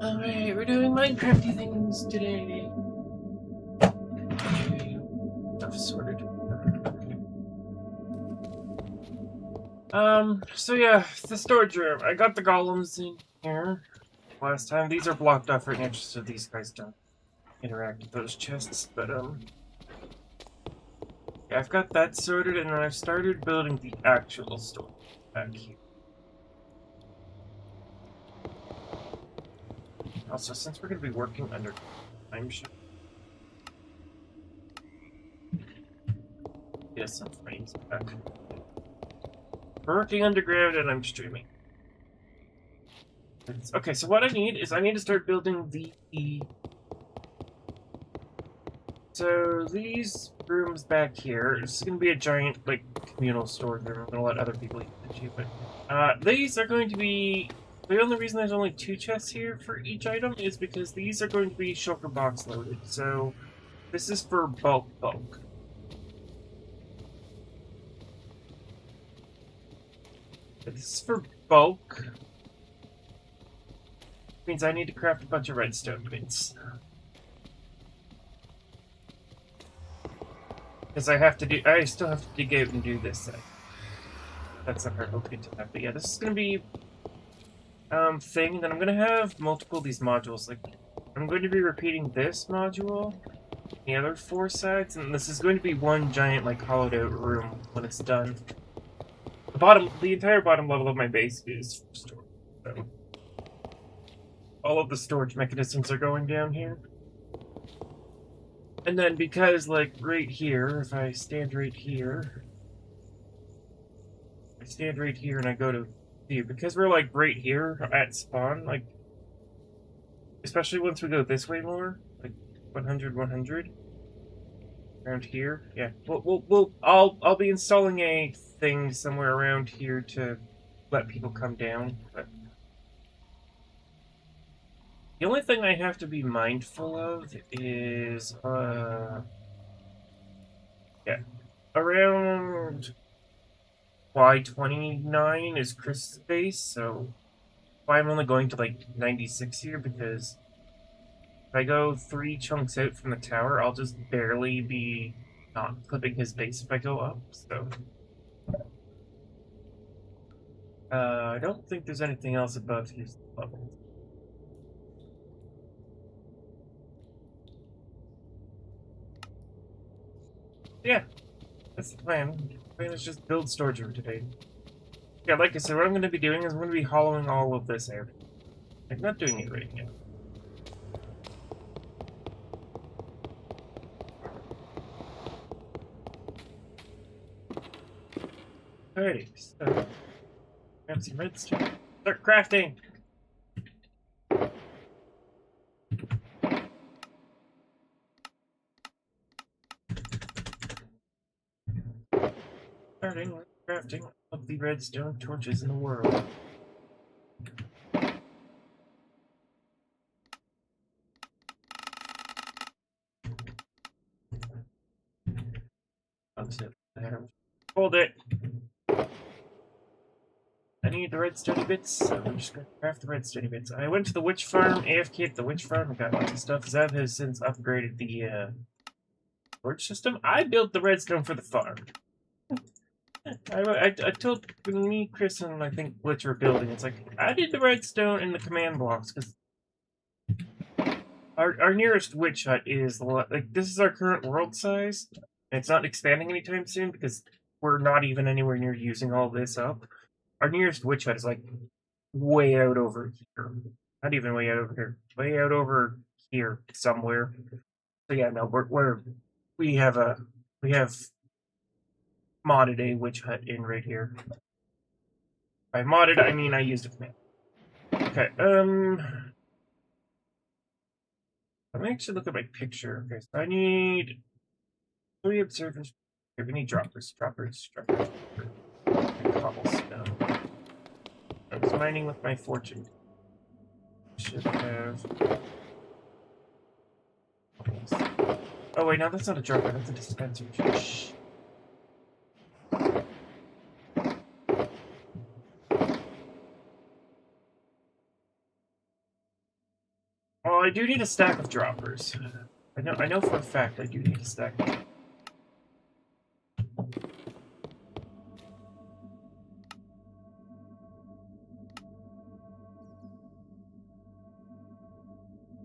Alright, we're doing Minecrafty things today. Okay, stuff sorted. So yeah, the storage room. I got the golems in here last time. These are blocked off right now just so these guys don't interact with those chests, but yeah, I've got that sorted, and then I've started building the actual storage back here. Also, since we're going to be working under time shift, yes, some frames back. We're working underground, and I'm streaming. Okay, so what I need is I need to start building the... So these rooms back here, this is going to be a giant, like, communal storage room. I'm going to let other people use it too, but these are going to be... The only reason there's only 2 chests here for each item is because these are going to be shulker box loaded. So this is for bulk. This is for bulk. Means I need to craft a bunch of redstone bits. Because I still have to dig out and do this. That's not part. We'll get to that. But yeah, this is going to be thing. Then I'm going to have multiple of these modules. Like, I'm going to be repeating this module, the other 4 sides, and this is going to be one giant, like, hollowed out room when it's done. The entire bottom level of my base is storage. So all of the storage mechanisms are going down here. And then because, like, right here, if I stand right here, and I go to view, because we're, like, right here at spawn, like, especially once we go this way more, like, 100, 100, around here, yeah, I'll be installing a thing somewhere around here to let people come down, but the only thing I have to be mindful of is, yeah, around Y29 is Chris's base, so why I'm only going to, like, 96 here, because if I go 3 chunks out from the tower, I'll just barely be not clipping his base if I go up, so... I don't think there's anything else above his level. Yeah, that's the plan. The plan is just build storage room today. Yeah, like I said, what I'm going to be doing is I'm going to be hollowing all of this out. I'm not doing it right now. Alright, so... grab some redstone. Start crafting! Starting with crafting of the redstone torches in the world. Hold it! I need the redstone bits, so I'm just gonna craft the redstone bits. I went to the witch farm, AFK at the witch farm, and got lots of stuff. Zev has since upgraded the storage system. I built the redstone for the farm. I told me, Chris, and I think Glitch were building. It's like, I did the redstone in the command blocks, because our nearest witch hut is, like, this is our current world size, and it's not expanding anytime soon, because we're not even anywhere near using all this up. Our nearest witch hut is, like, way out over here. Not even way out over here. Way out over here somewhere. So yeah, no, we have modded a witch hut in right here. By modded, I mean I used a command. Okay, let me actually look at my picture. Okay, so I need 3 observers. Okay, we need droppers. And cobblestone. I was mining with my fortune. Should have... Oh wait, no, that's not a dropper, that's a dispenser. Shh. Well, I do need a stack of droppers. I know for a fact I do need a stack.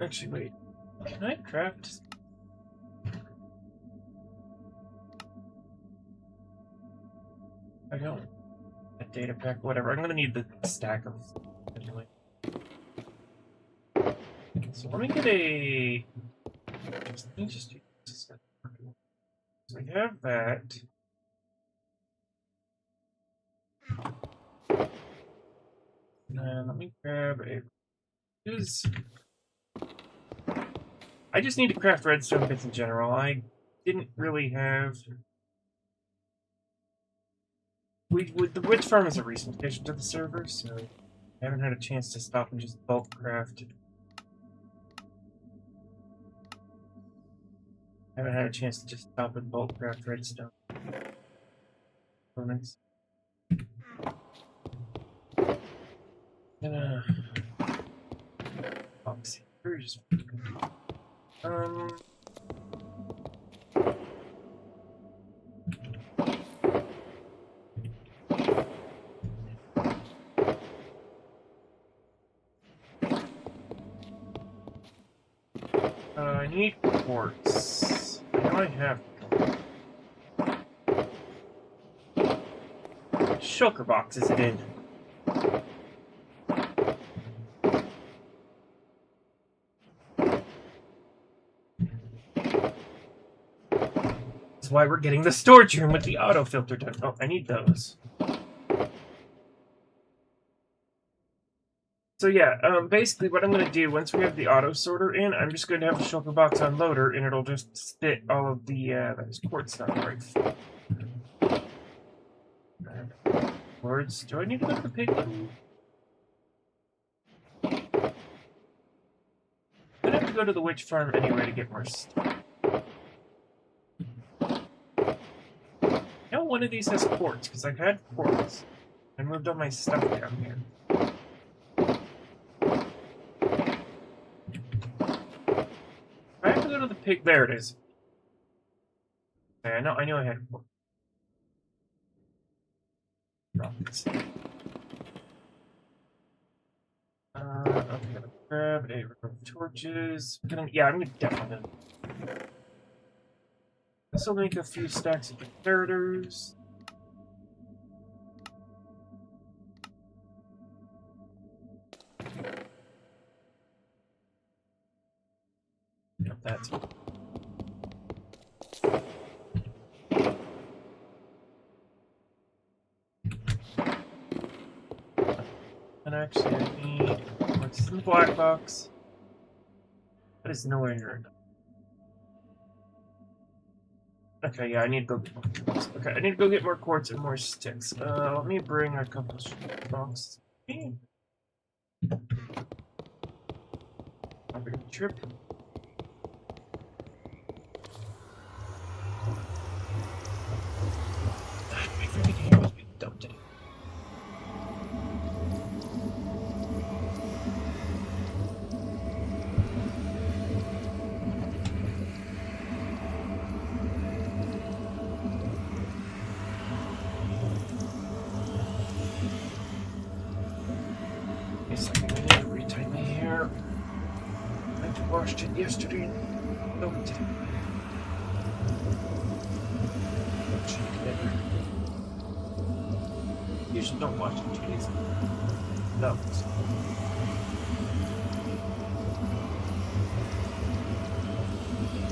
Actually, wait. Can I craft? I don't. A data pack, whatever. I'm gonna need the stack of anyway. So let me get a. Let me just do this. So we have that. And let me grab a. I just need to craft redstone bits in general. I didn't really have. The witch farm is a recent addition to the server, so I haven't had a chance to stop and just bulk craft. I haven't had a chance to just stop and bulk craft redstone. Components. Gonna box here. Just I need quartz. I know I have. Shulker box is it in? That's why we're getting the storage room with the auto filter done. Oh, I need those. So yeah, basically what I'm going to do, once we have the auto sorter in, I'm just going to have a shulker box on loader, and it'll just spit all of the, that is quartz stuff, right? Words. Do I need to go to the pig one? I'm going to have to go to the witch farm anyway to get more stuff. Now one of these has quartz, because I've had quartz. I moved all my stuff down here. I have to go to the pig. There it is. Okay, I knew I had quartz. Okay, grab a row of torches. I'm definitely gonna. This will make a few stacks of inheritors. Yep, that's it. And actually, I need what's in the black box. That is nowhere near enough. Okay, yeah, I need to go get more quartz. Okay, I need to go get more quartz and more sticks. Let me bring a couple of boxes. I'll bring a trip. My freaking hair was being dumped in. Washed it yesterday. No, it didn't. Usually don't wash it 2 days. No.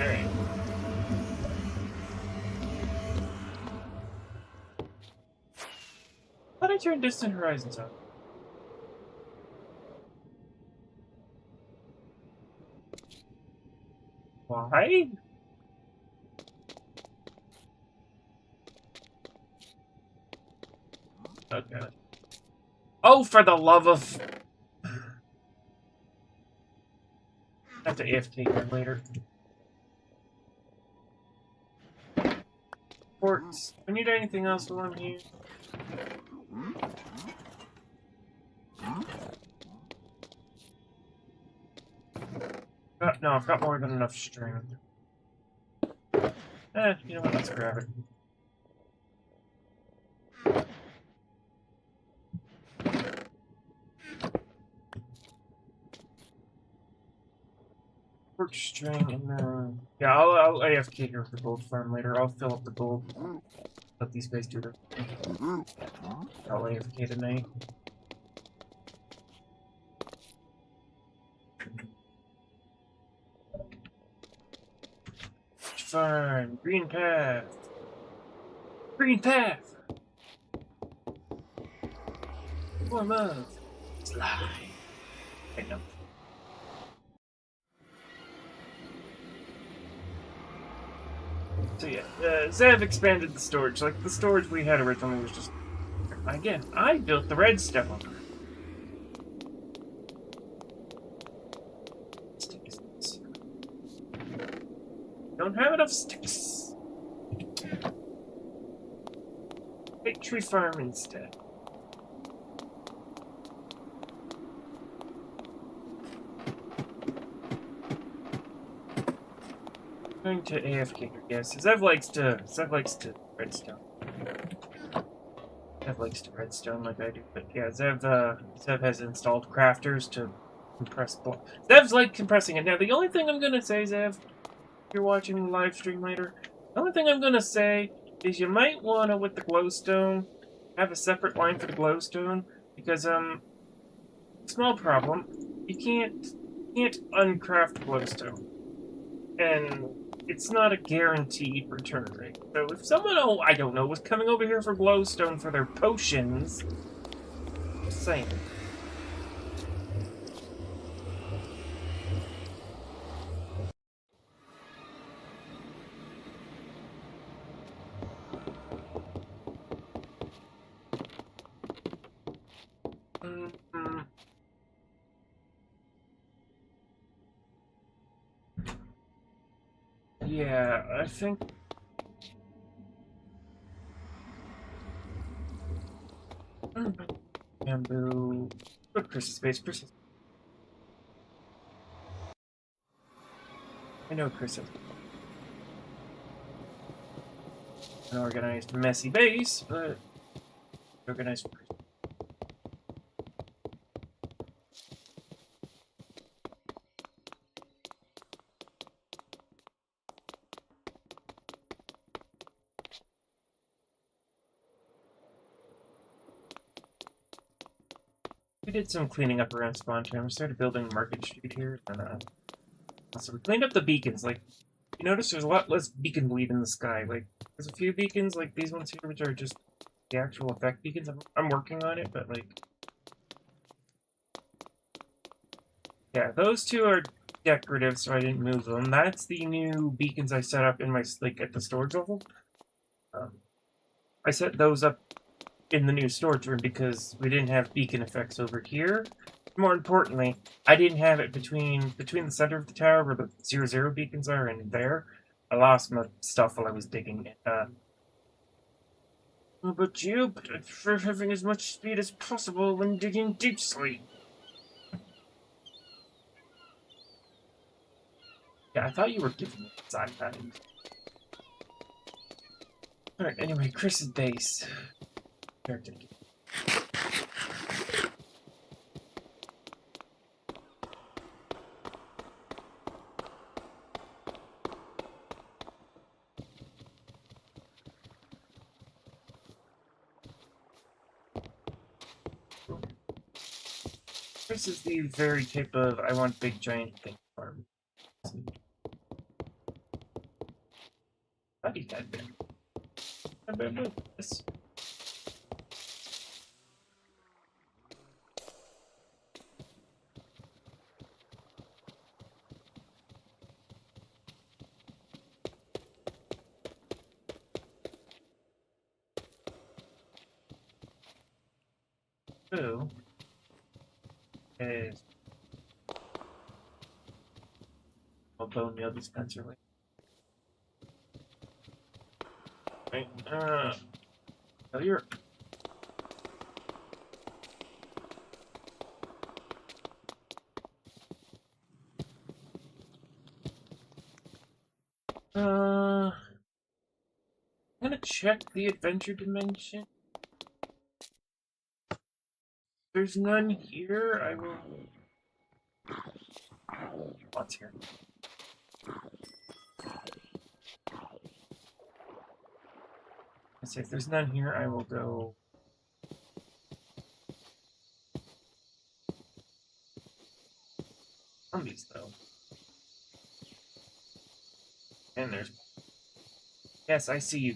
Alright. How did I turn Distant Horizons on? Why? Okay. Oh, for the love of... I have to AFK here later. Quartz. Do I need anything else while I'm here? No, I've got more than enough string. You know what? Let's grab it. Work string and then yeah, I'll AFK here for gold farm later. I'll fill up the gold. Let these guys do their thing. I'll AFK tonight. Farm, green path. Green path! Warm up. Slide. I know. So yeah, Zev expanded the storage. Like, the storage we had originally was just... Again, I built the redstone. Sticks. Don't have enough sticks. Take tree farm instead. Going to AFK, yes. Zev likes to redstone. Zev likes to redstone like I do, but yeah, Zev has installed crafters to compress block. Zev's like compressing it. Now, the only thing I'm gonna say, Zev, if you're watching the live stream later, the only thing I'm gonna say is you might wanna, with the glowstone, have a separate line for the glowstone, because, small problem, you can't uncraft glowstone. And it's not a guaranteed return rate. So if someone, I don't know, was coming over here for glowstone for their potions, just saying. Yeah, I think... Bamboo... What Chris's base? Chris's... I know Chris has an organized, messy base, but... organized for Chris. We did some cleaning up around spawn time. We started building Market Street here, and so we cleaned up the beacons. Like, you notice there's a lot less beacon bleed in the sky. Like, there's a few beacons, like these ones here, which are just the actual effect beacons. I'm working on it, but like, yeah, those two are decorative, so I didn't move them. That's the new beacons I set up in my at the storage level. I set those up in the new storage room because we didn't have beacon effects over here. More importantly, I didn't have it between the center of the tower where the 0, beacons are and there. I lost my stuff while I was digging it. But you prefer having as much speed as possible when digging deep sleep. Yeah, I thought you were giving me a side pattern. Alright, anyway, Chris's base. This is the very type of I want big giant thing farm. How do you type it? This. Who is a bone meal dispenser? Right, oh, you're. I'm gonna check the adventure dimension. There's none here. I will. What's here? Let's see, if there's none here, I will go. Zombies, though. And there's. Yes, I see you.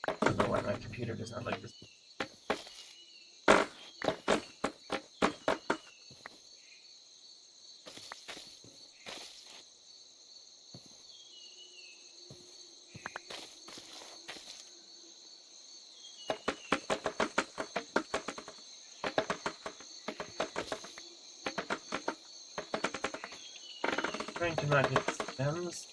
I don't know why my computer does not like this. Trying to not hit stems.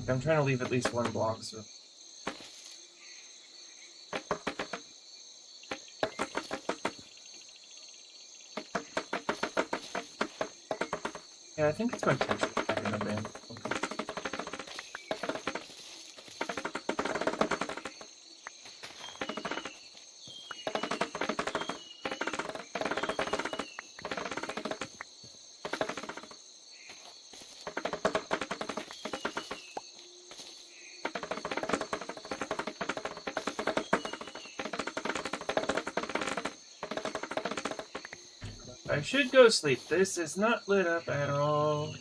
I'm trying to leave at least one block, so. Yeah, I think it's going to touch back in the band. Okay. I should go sleep. This is not lit up at all.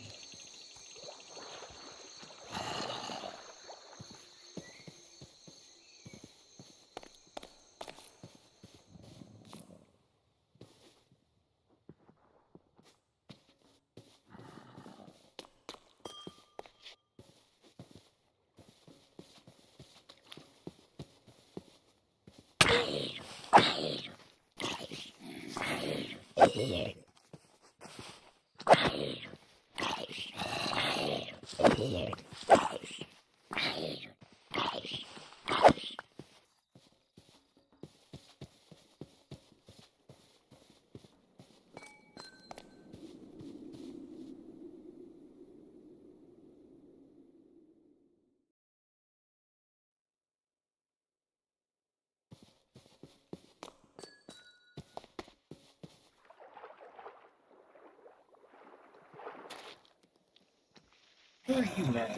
Who are you mad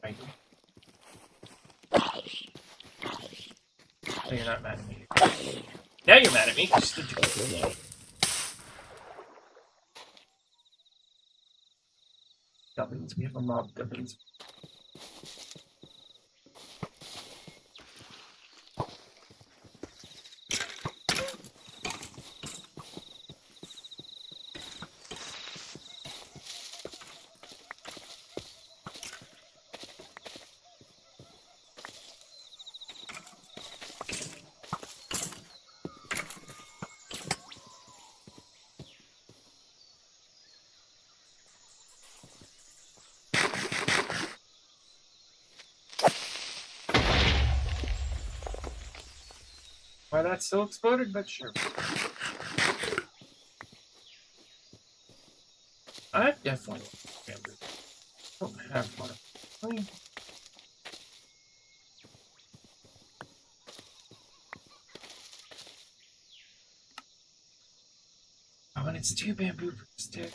at? So you're not mad at me. Now you're mad at me. Gubbins. We have a mob of gubbins. Why that still exploded, but sure. I definitely don't have one. Oh, and it's 2 bamboo per stick.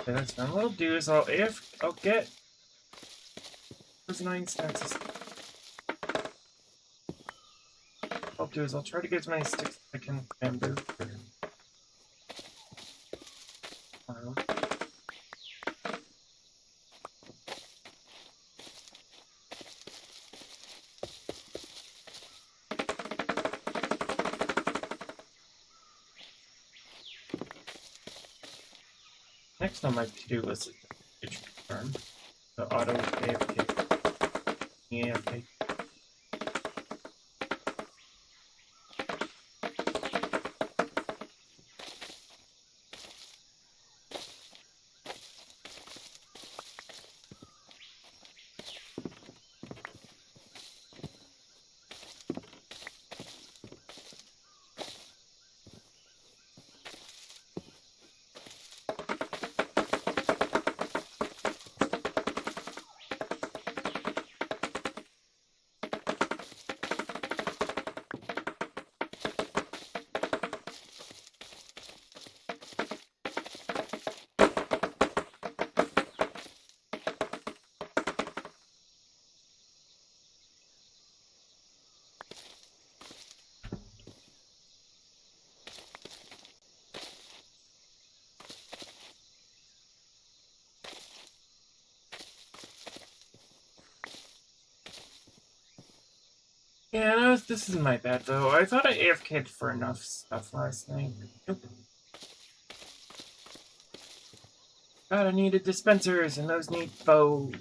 Okay, that's fine. What I'll do is I'll get those 9 stacks. What I'll do is I'll try to get as many sticks as I can bamboo. Next on my to-do list is the pitch confirm. The auto AFK. Yeah, okay. Yeah, no, this isn't my bad though. I thought I AFK'd for enough stuff last night. Nope. God, I needed dispensers, and those need bows.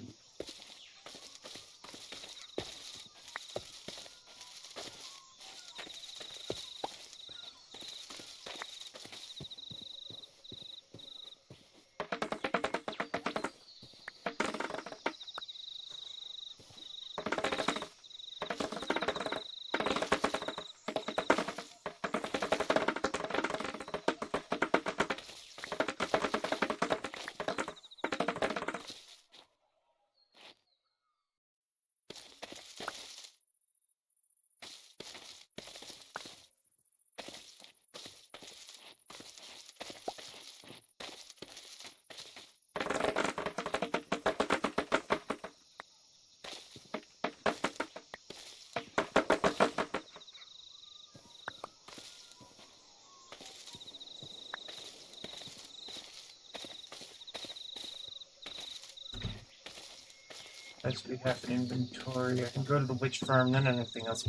As we have an inventory, I can go to the witch farm, then anything else.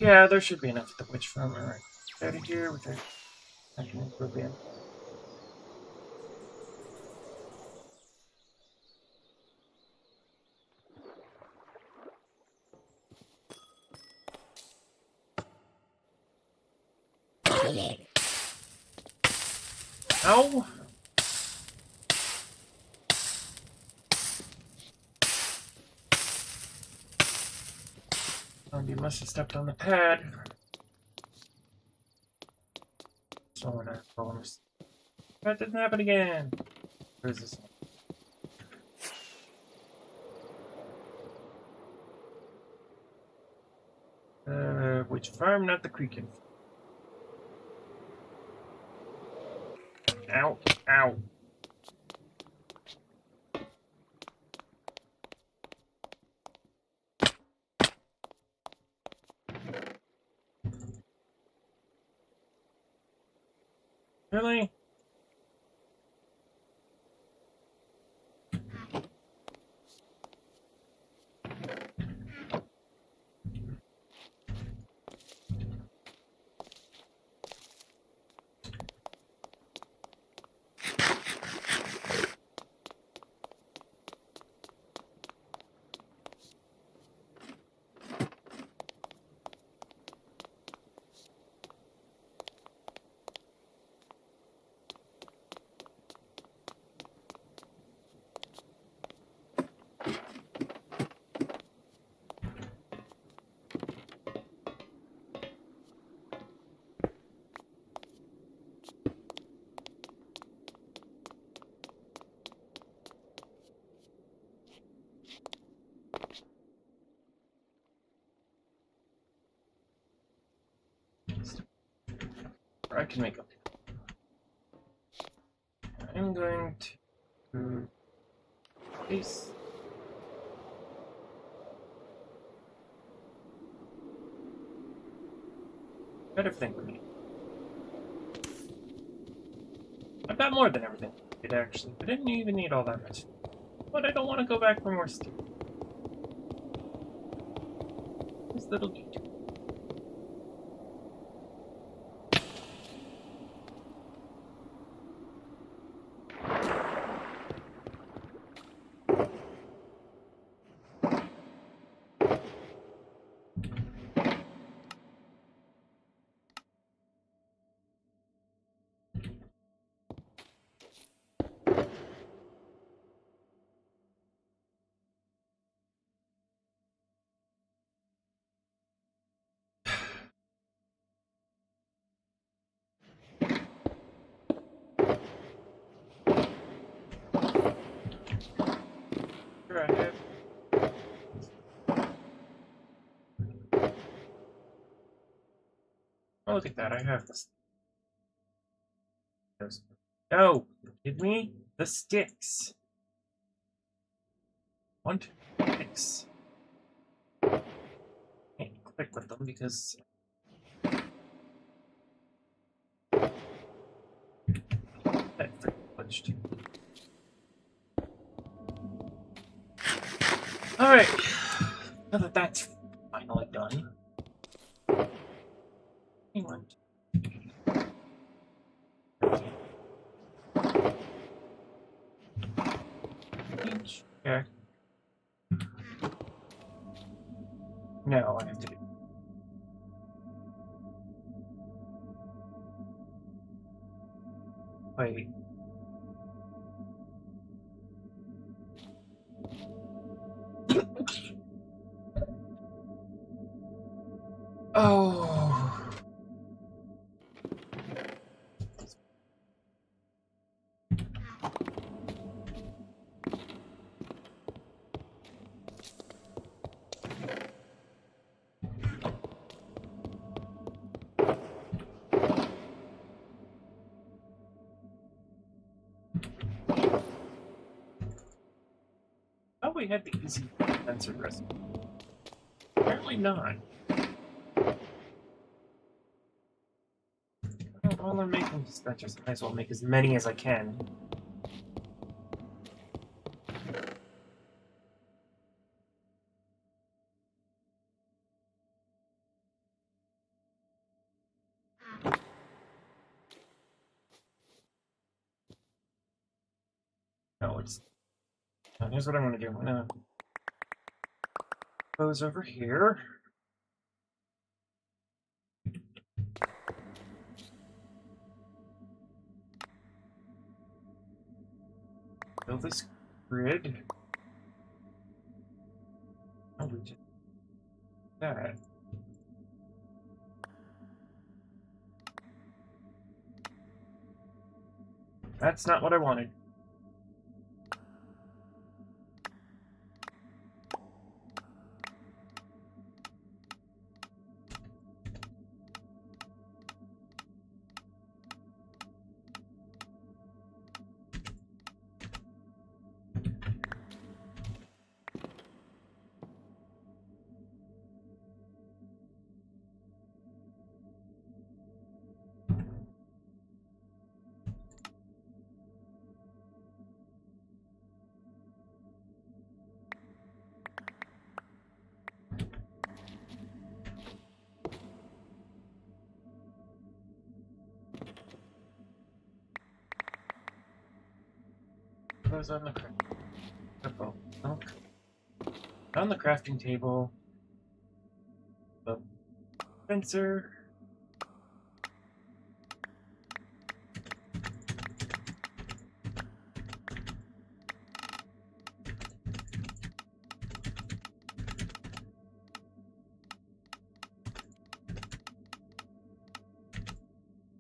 Yeah, there should be enough at the witch farm. Alright. Out of here, which I can improve in. Ow! Oh, you must have stepped on the pad. So we're not bonus. That didn't happen again. Where's this one? Which farm? Not the creek. Ow! Ow! Really? I can make up. I'm going to place. Got everything we need. I've got more than everything we did actually. I didn't even need all that much. But I don't want to go back for more stuff. This little detail. Sure, I have. Oh, look at that. I have this. Oh, give me the sticks. One, two, six. Can't click with them because that glitched. Alright. Now that that's finally done. One, each. Okay. No, I have to do. Wait. Oh. Oh, we had the easy sensor recipe. Apparently not. Well, while I'm making dispensers, I might as well make as many as I can. No, it's. Here's what I'm gonna do. I'm gonna close over here. Build this grid. Oh, we just that. That's not what I wanted. Those on the crafting table. The fencer.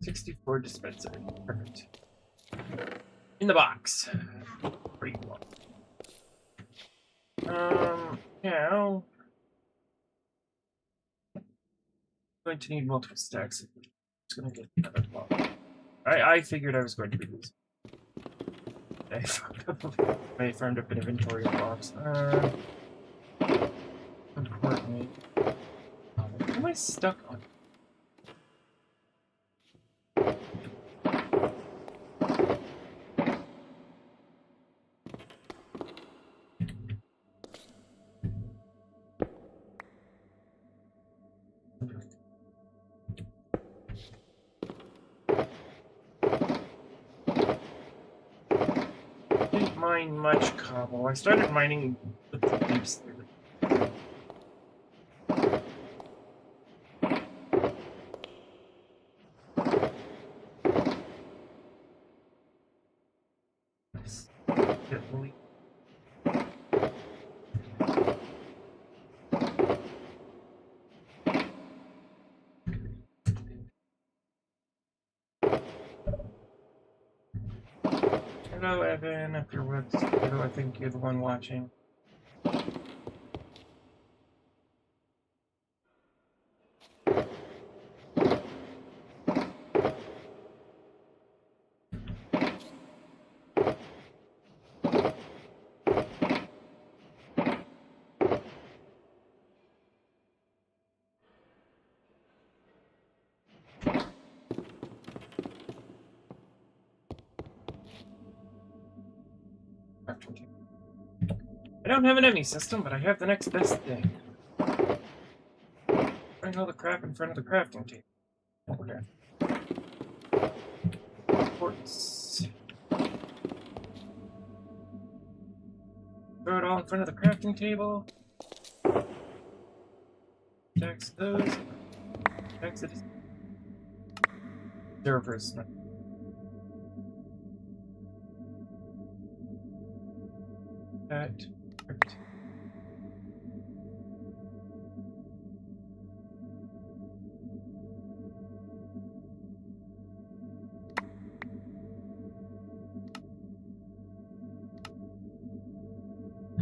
$64 dispenser. Perfect. In the box. Pretty cool. Now I'm going to need multiple stacks. I'm just gonna get another block. I figured I was going to be losing. I farmed up an inventory of blocks. Important. What am I stuck on? didn't mine much cobble. I started mining with the deeps there. Definitely. Hello, Evan. If you're with, I think you're the one watching. I don't have an enemy system, but I have the next best thing. Bring all the crap in front of the crafting table. Okay. Quartz. Throw it all in front of the crafting table. Tax those. Tax it. Servers. That. Perfect.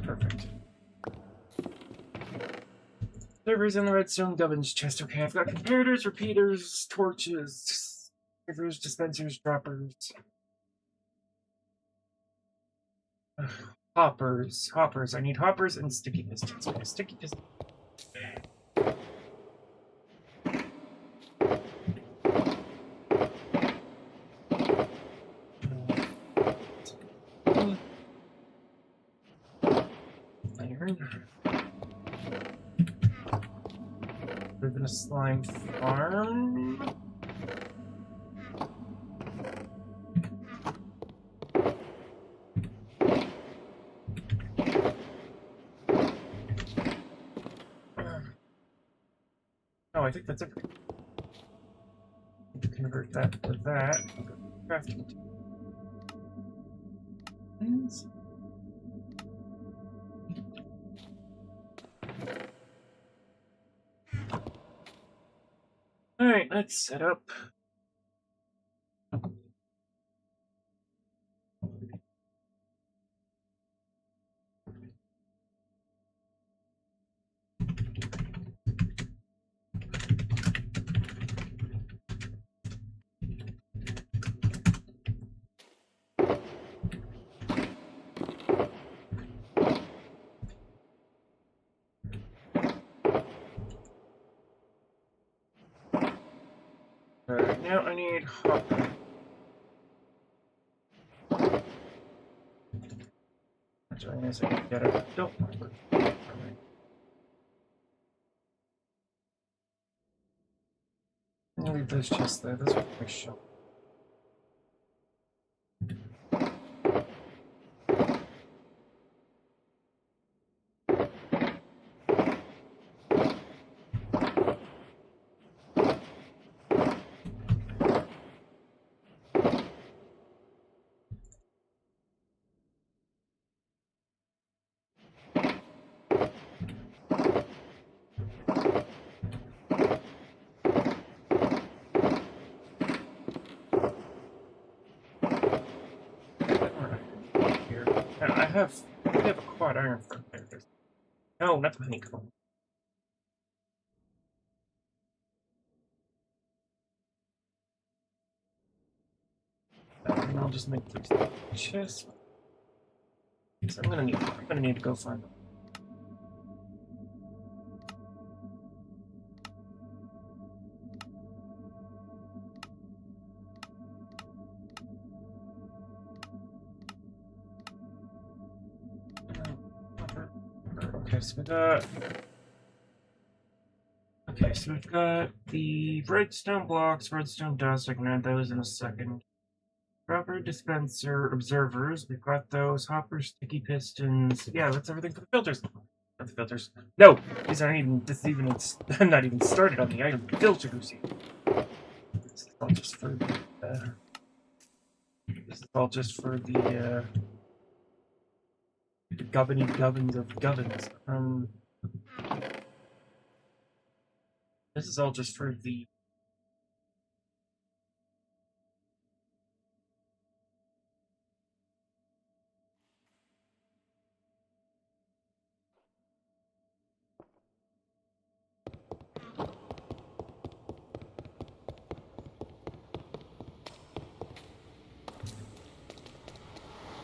Perfect. Servers in the redstone gubbins chest. Okay, I've got comparators, repeaters, torches, servers, dispensers, droppers. Hoppers. Hoppers. I need hoppers and sticky pistons. Okay, sticky pistons. Iron. Live in a slime farm. Oh, I think that's everything. Convert that to that. Crafting. Alright, let's set up. Alright, now I need hopper. That's what I guess I can get it. Don't mind. I'll leave those chests there. Those are my shop. I have a quad iron for there. No, not the honeycomb. And I'll just make these chests. So I'm gonna need to go find them. Okay, so we got. Okay, so we've got the redstone blocks, redstone dust. I can add those in a second. Rubber dispenser observers. We've got those hoppers, sticky pistons. Yeah, that's everything for the filters. Not the filters. No, these aren't even. This is even. I'm not even started on the item filters yet. This is all just for. This is all just for the governny govens of govens. This is all just for the.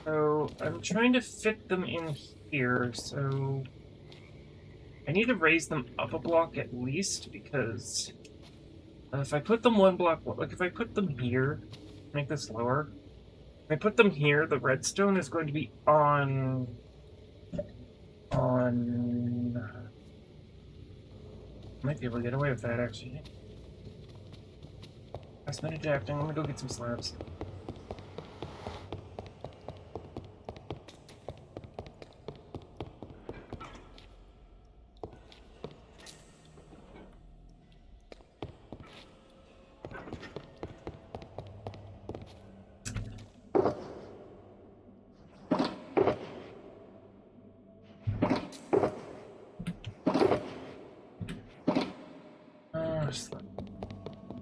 So I'm trying to fit them in here, so I need to raise them up a block at least, because if I put them one block, like if I put them here, make this lower, if I put them here, the redstone is going to be on... I might be able to get away with that, actually. Last minute adapting, I'm gonna go get some slabs.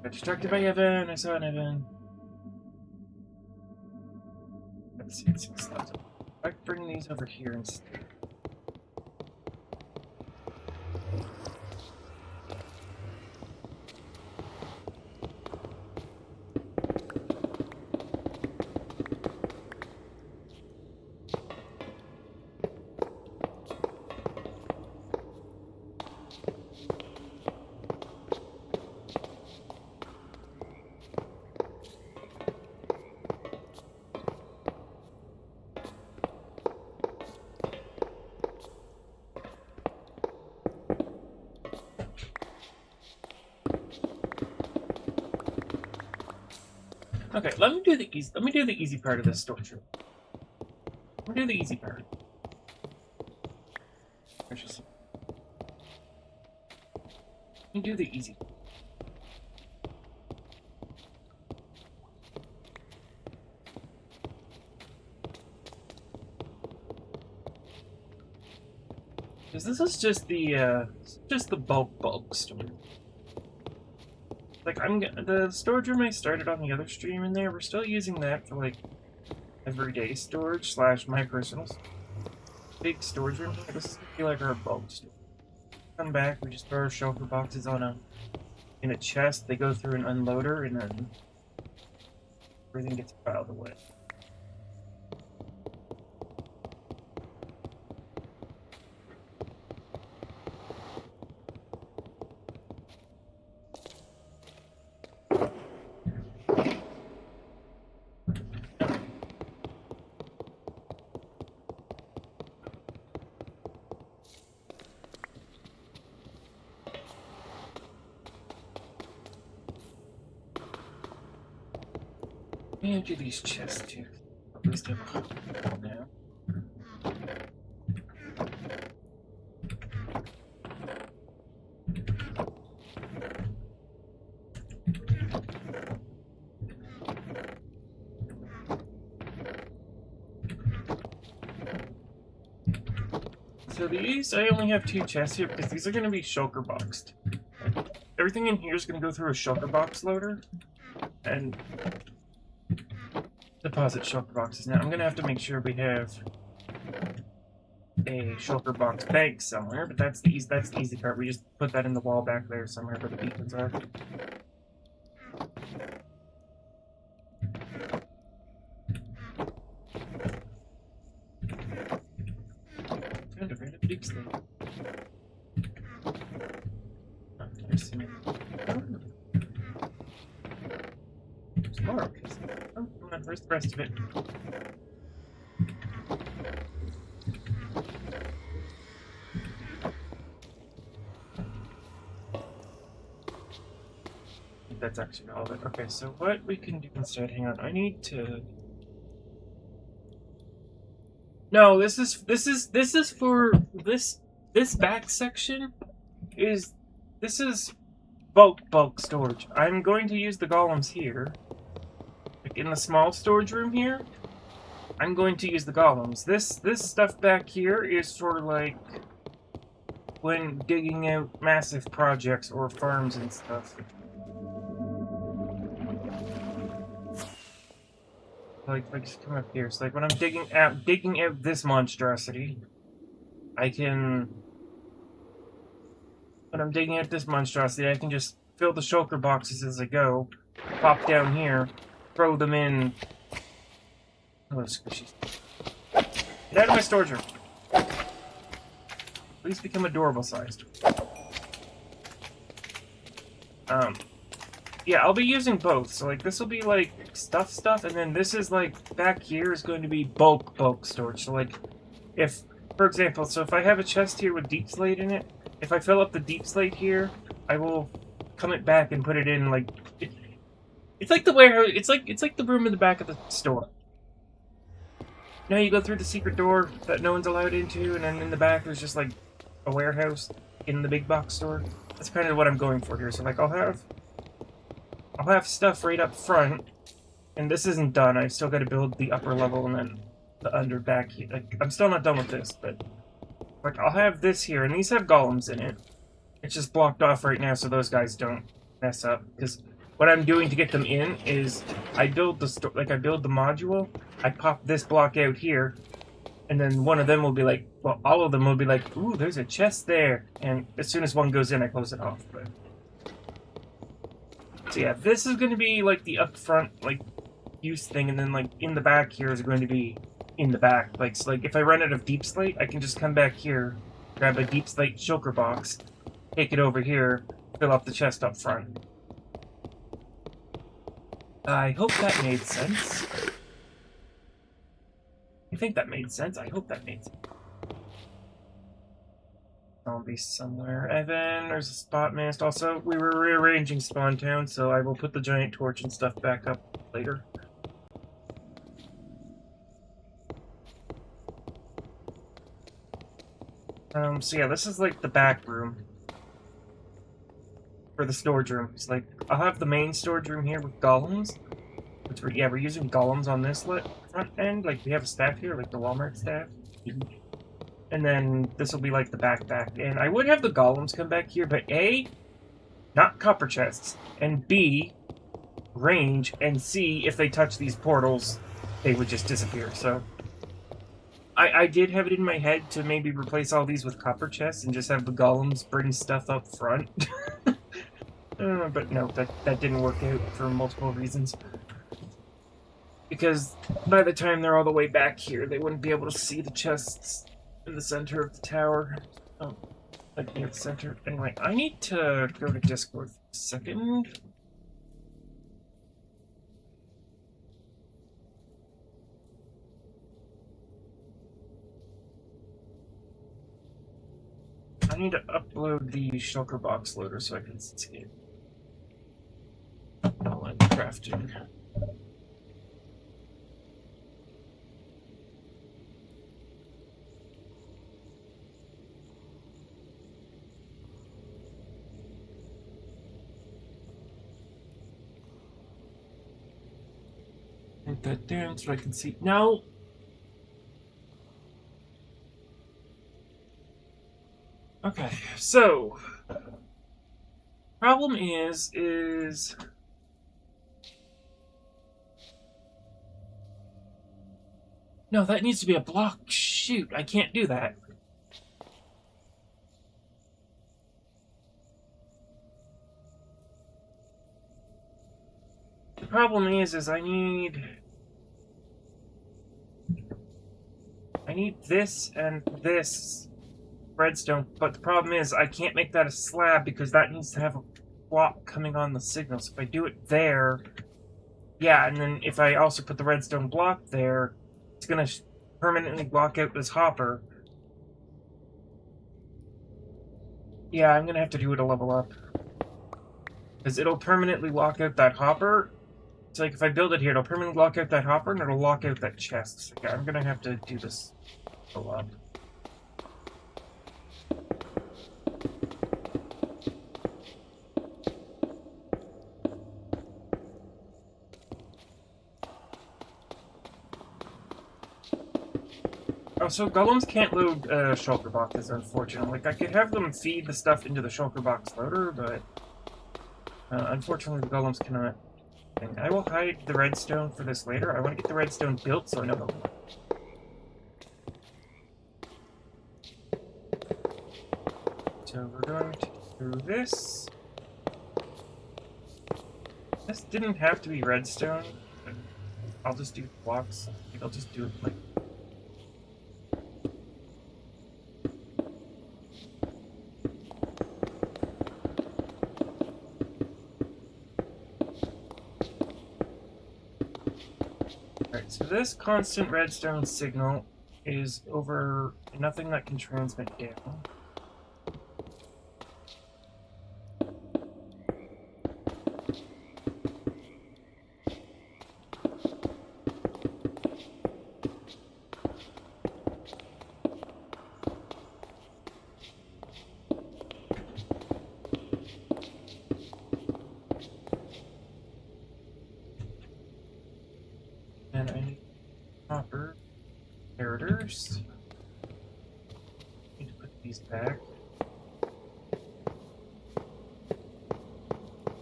Got distracted by Evan. I saw an Evan. Let's see. I bring these over here instead. Okay, let me do the easy part of this storage room. Let me do the easy part. Let me do the easy. Because this is just the bulk storage. Like, the storage room I started on the other stream in there, we're still using that for, like, everyday storage / my personal big storage room. This is gonna be like our bulk storage. Come back, we just throw our shelter boxes in a chest, they go through an unloader, and then everything gets filed away. Let me do these chests too. At least have a couple now. So these, I only have 2 chests here because these are going to be shulker boxed. Everything in here is going to go through a shulker box loader and deposit shulker boxes. Now I'm going to have to make sure we have a shulker box bank somewhere, but that's the easy part. We just put that in the wall back there somewhere where the beacons are. Kind of random deep sleep. There's more. Oh, come on, where's the rest of it? that's actually all of it. Okay, so what we can do instead, hang on, I need to... No, this is for this back section this is bulk storage. I'm going to use the golems here. Like in the small storage room here, I'm going to use the golems. This stuff back here is for like when digging out massive projects or farms and stuff. Like just come up here. So like when I'm digging out this monstrosity, I can... When I'm digging out this monstrosity, I can just fill the shulker boxes as I go, pop down here, throw them in. Oh, squishy. Get out of my storage room. Please become adorable sized. Yeah, I'll be using both. So like this will be like stuff, and then this is like back here is going to be bulk storage. So like if, for example, so if I have a chest here with deep slate in it, if I fill up the deep slate here, I will come it back and put it in like it's like the warehouse. It's like the room in the back of the store. Now you go through the secret door that no one's allowed into, and then in the back there's just like a warehouse in the big box store. That's kind of what I'm going for here. So like I'll have stuff right up front, and this isn't done. I still got to build the upper level and then the under back here. Like I'm still not done with this, but like I'll have this here, and these have golems in it. It's just blocked off right now so those guys don't mess up. Because what I'm doing to get them in is I build the I build the module. I pop this block out here, and then one of them will be like, well, all of them will be like, ooh, there's a chest there. And as soon as one goes in, I close it off. But so yeah, this is going to be like the upfront like use thing, and then like in the back here is going to be in the back. Like so, like if I run out of deep slate, I can just come back here, grab a deep slate shulker box, take it over here, fill up the chest up front. I hope that made sense. I think that made sense. I hope that made sense. Zombie somewhere. And then there's a spot mast. Also, we were rearranging Spawn Town, so I will put the giant torch and stuff back up later. So yeah, this is like the back room. For the storage room. It's like, I'll have the main storage room here with golems. Which we're using golems on this front end. Like, we have a staff here, like the Walmart staff. And then this will be like the back. And I would have the golems come back here, but A, not copper chests. And B, range. And C, if they touch these portals, they would just disappear. So I did have it in my head to maybe replace all these with copper chests and just have the golems bring stuff up front. But no, that didn't work out for multiple reasons. Because by the time they're all the way back here, they wouldn't be able to see the chests in the center of the tower. Oh, like near the center. Anyway, I need to go to Discord for a second. I need to upload the shulker box loader so I can see it. Online crafting. Put that down so I can see. No! Okay, so problem is no, that needs to be a block. Shoot, I can't do that. The problem is I need this and this redstone, but the problem is I can't make that a slab because that needs to have a block coming on the signal. So if I do it there, yeah, and then if I also put the redstone block there, it's gonna permanently block out this hopper. Yeah, I'm gonna have to do it a level up. Because it'll permanently lock out that hopper. So like if I build it here, it'll permanently lock out that hopper and it'll lock out that chest. So yeah, I'm gonna have to do this a lot. Oh, so golems can't load shulker boxes, unfortunately. Like, I could have them feed the stuff into the shulker box loader, but unfortunately the golems cannot. And I will hide the redstone for this later. I want to get the redstone built so I know the one. So we're going to do this. This didn't have to be redstone, but I'll just do blocks. I'll just do it like. Alright, so this constant redstone signal is over nothing that can transmit down. And I need copper inheritors. Need to put these back.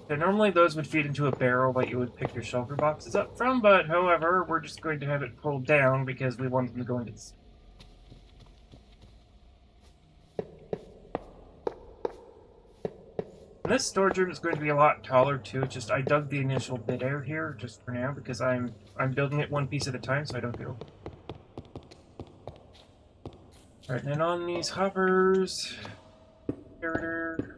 So normally those would feed into a barrel that you would pick your shulker boxes up from, but however, we're just going to have it pulled down because we want them to go into the. And this storage room is going to be a lot taller too. It's just I dug the initial bit out here just for now because I'm building it one piece at a time so I don't go. Alright, and then on these hoppers, inheritor.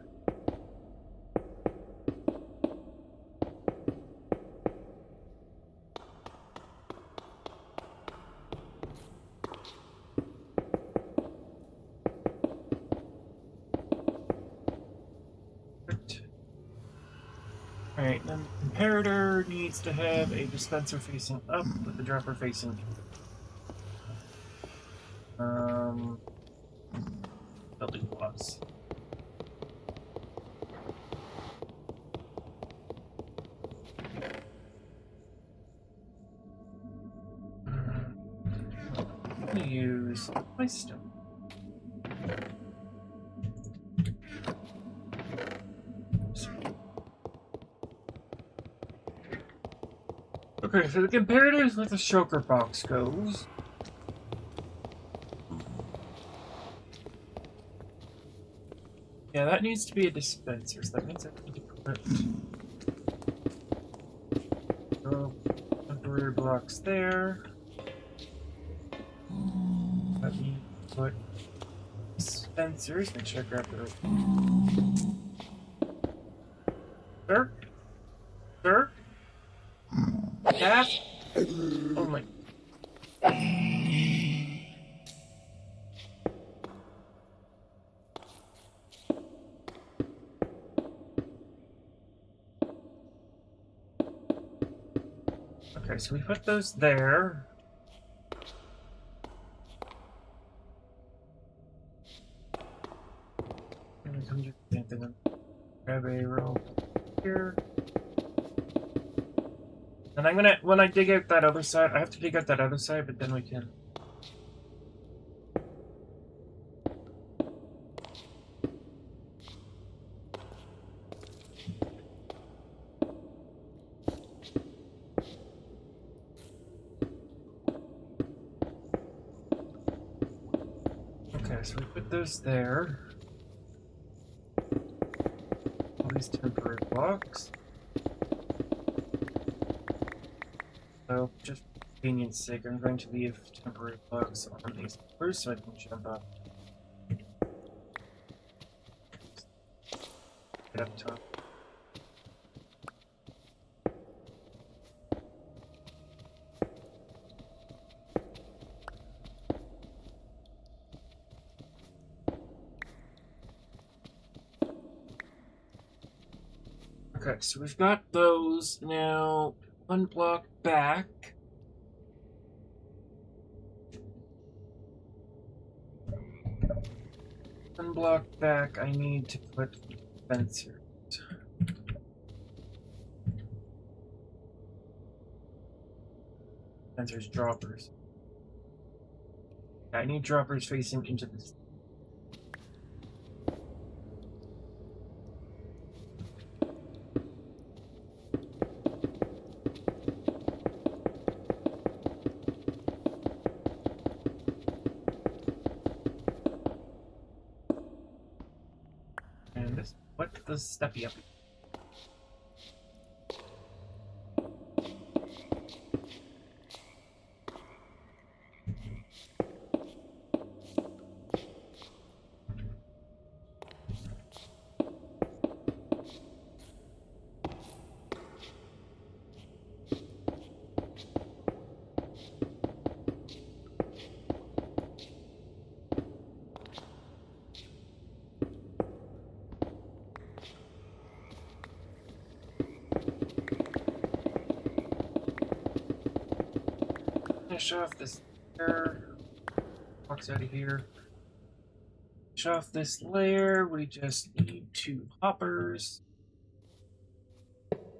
Alright, then the comparator needs to have a dispenser facing up with the dropper facing building blocks. I'm gonna use my stone. Okay, so the comparatives with the shulker box goes. Yeah, that needs to be a dispenser, so that means I need to put temporary blocks there. Let me put dispensers. Make sure I grab the right. Sir? Sir? Half? Oh my. Okay, so we put those there. And we come to the same thing. Grab a roll here. And I'm gonna, when I dig out that other side, I have to dig out that other side, but then we can. Okay, so we put those there. All these temporary blocks. So, just for convenience sake, I'm going to leave temporary blocks on these first so I can jump up. Get up top. Okay. Alright, so we've got those now. One block back. One block back, I need to put fencers. Fencers, droppers. I need droppers facing into this. And this, what does Steppy up? Finish off this layer. Box out of here. Finish off this layer. We just need 2 hoppers.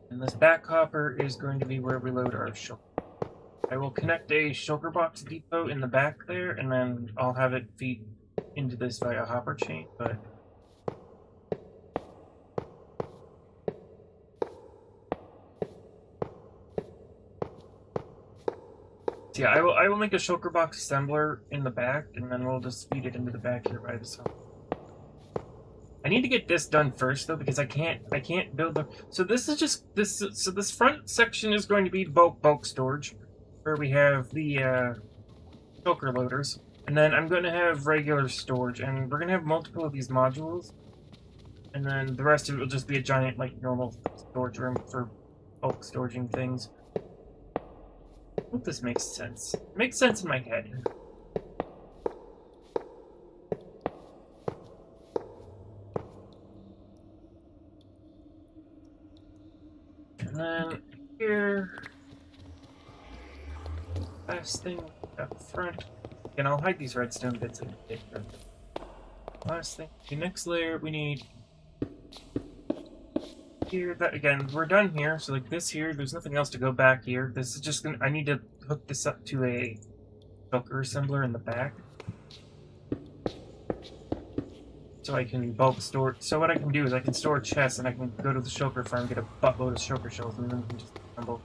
And this back hopper is going to be where we load our shulker. I will connect a shulker box depot in the back there, and then I'll have it feed into this via hopper chain, but yeah, I will make a shulker box assembler in the back, and then we'll just feed it into the back here by this hopper. I need to get this done first though, because I can't build the. So this is just this. So this front section is going to be bulk storage, where we have the shulker loaders, and then I'm going to have regular storage, and we're going to have multiple of these modules, and then the rest of it will just be a giant like normal storage room for bulk storaging things. I hope this makes sense. It makes sense in my head. And then here, last thing up front, and I'll hide these redstone bits in it. Last thing, the next layer we need here. That again, we're done here. So like this here, there's nothing else to go back here. This is just gonna. I need to hook this up to a shulker assembler in the back, so I can bulk store. So what I can do is I can store chests, and I can go to the shulker farm, get a buttload of shulker shells, and then we can just assemble.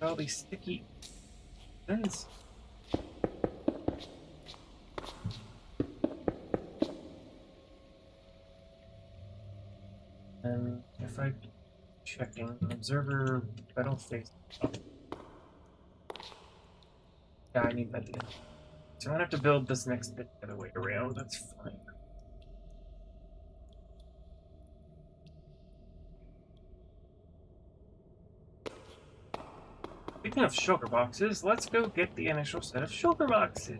All these sticky ends. And if I checking observer battle face. Oh. Yeah, I need that in. So I'm gonna have to build this next bit the other way around. That's fine. Speaking of shulker boxes, let's go get the initial set of shulker boxes.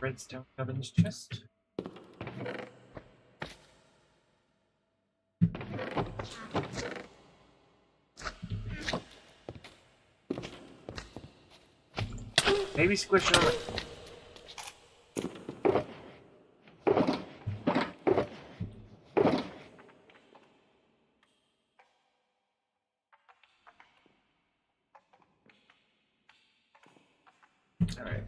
Redstone Kevin's chest. Maybe squish on it. Alright.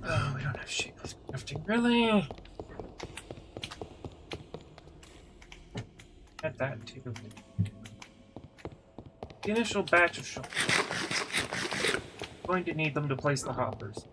Oh, we don't have shapeless crafting, really? Add that too. The initial batch of shulkers. Going to need them to place the hoppers.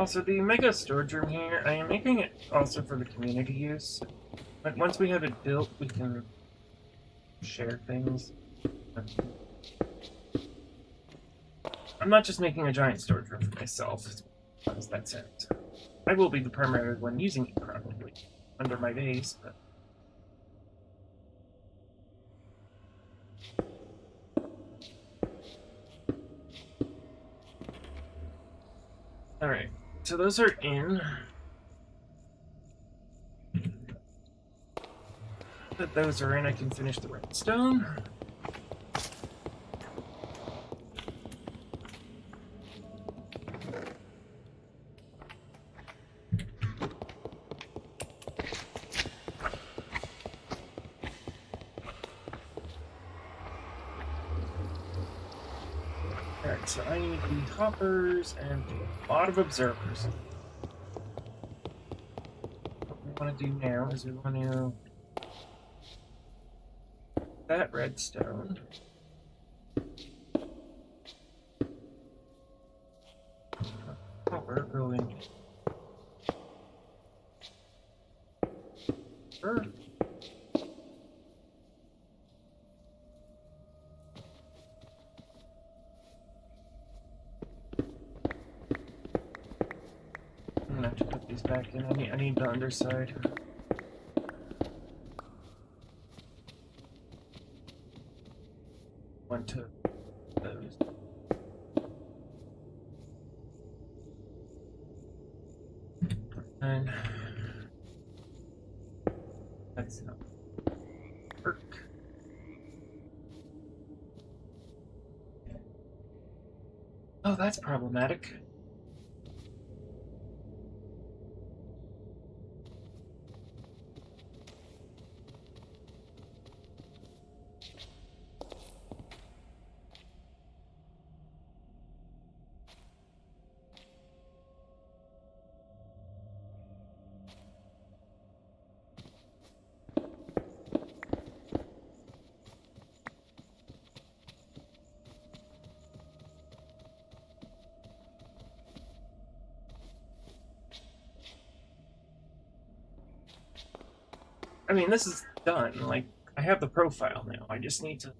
Also, the mega storage room here, I am making it also for the community use. But once we have it built, we can share things. I'm not just making a giant storage room for myself. How does that sound? I will be the primary one using it probably under my base, but... Alright, so those are in. That those are in, I can finish the redstone. Alright, so I need the hoppers and a lot of observers. What we want to do now is we want to... that redstone. Copper going. Sure. I'm gonna have to put these back in. I need the underside. One, two, those. And that's not work. Oh, that's problematic. I mean, this is done. Like, I have the profile now. I just need to...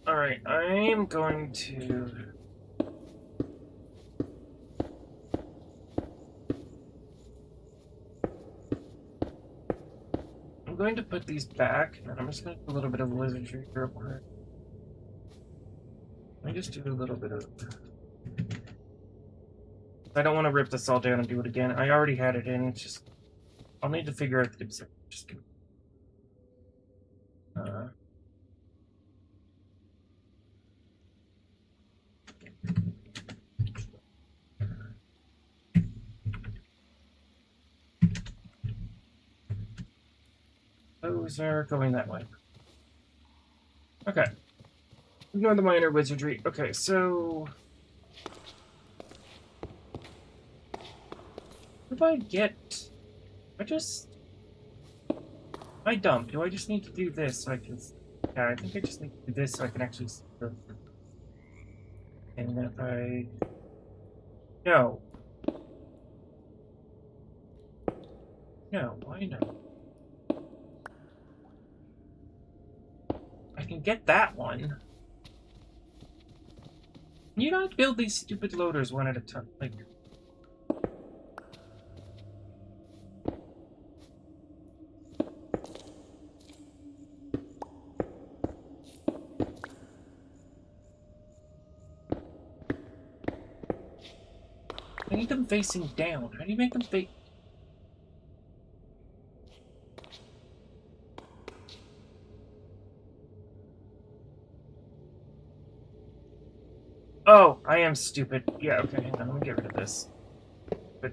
Alright, I'm going to... I'm going to put these back, and I'm just going to do a little bit of wizardry real quick. Let me just do a little bit of... I don't want to rip this all down and do it again. I already had it in, it's just... I'll need to figure out the tips. Just give... Those are going that way. Okay. Ignore the minor wizardry. Okay, so... What do I get? Am I dumb? Do I just need to do this so I can... Yeah, I think I just need to do this so I can actually see the... And if I... No. No, why not? I can get that one. You don't build these stupid loaders one at a time. Like... I need them facing down. How do you make them face... Oh, I am stupid. Yeah, okay, hang on, let me get rid of this. But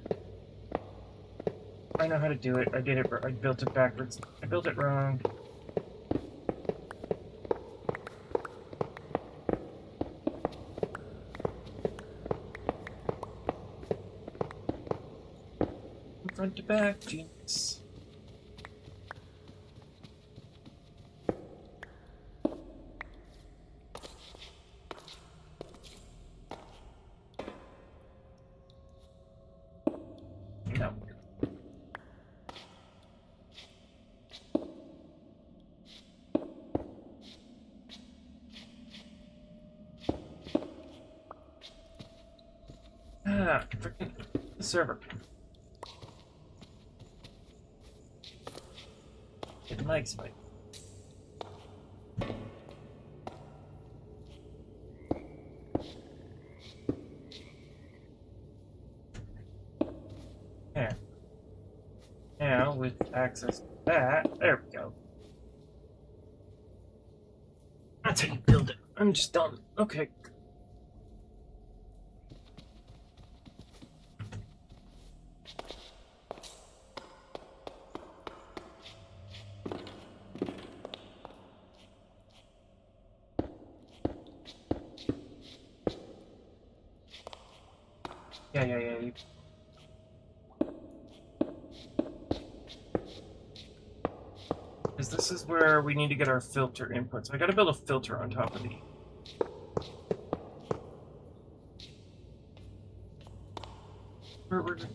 I know how to do it. I did it. I built it backwards. I built it wrong. From front to back, genius. Ah, freaking server. It likes me. Yeah. Now, with access to that, there we go. That's how you build it. I'm just done. Okay. Yeah. Because this is where we need to get our filter input. So I gotta build a filter on top of the...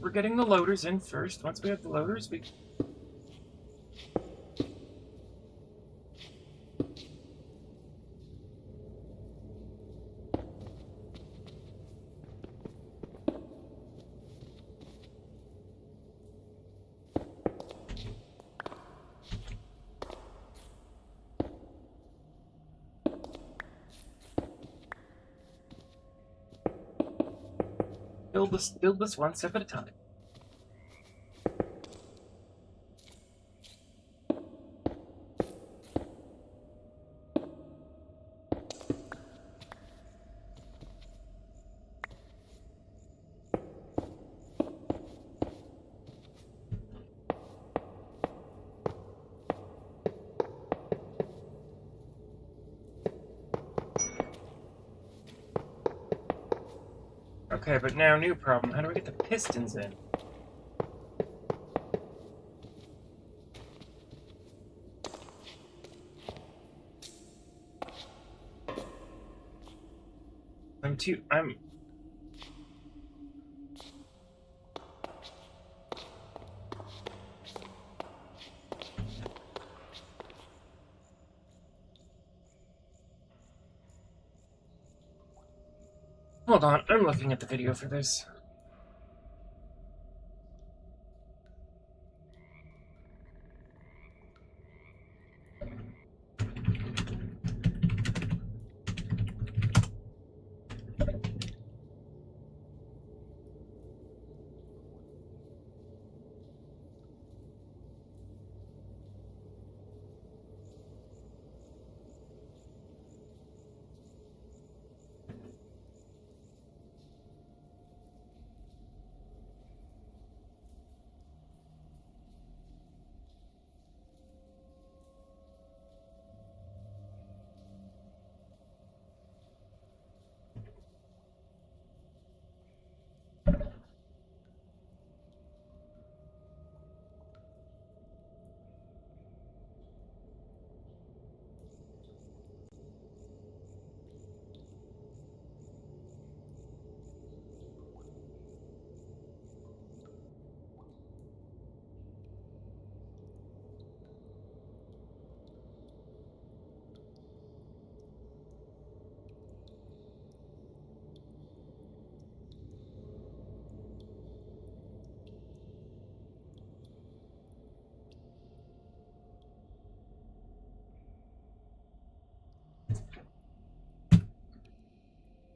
We're getting the loaders in first. Once we have the loaders, we... build this one step at a time. Okay, but now new problem. How do I get the pistons in? I'm... Hold on, I'm looking at the video for this.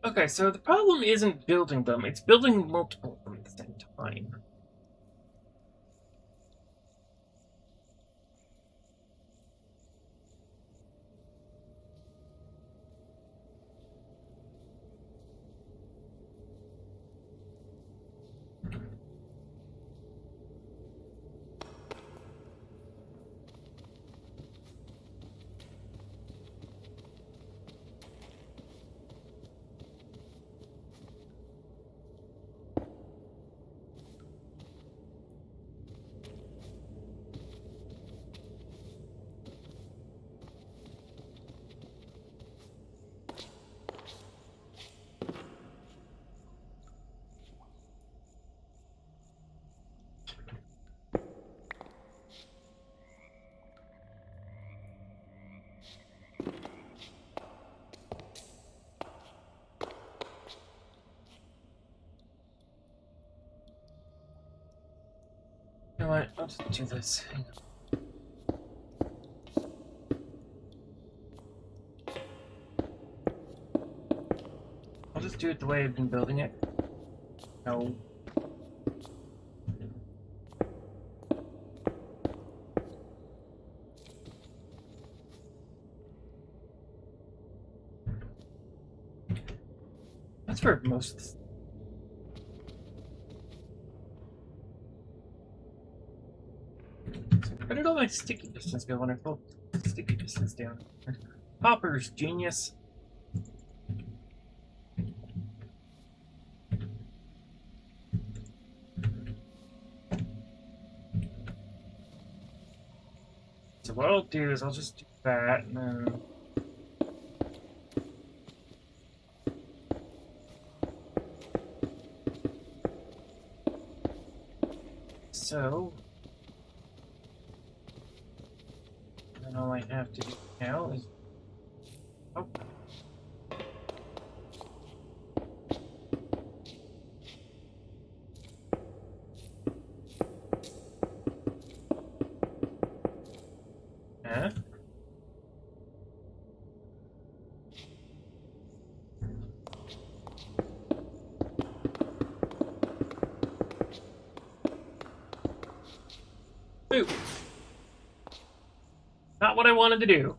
Okay, so the problem isn't building them, it's building multiple of them at the same time. what? I'll just do this. Hang on. I'll just do it the way I've been building it. No. That's for most of this. Where did all my sticky pistons go when I pulled sticky pistons down? Hoppers, genius. So what I'll do is I'll just do that and then... So... then all I have to do now is... Oh. Huh? Ooh. Not what I wanted to do.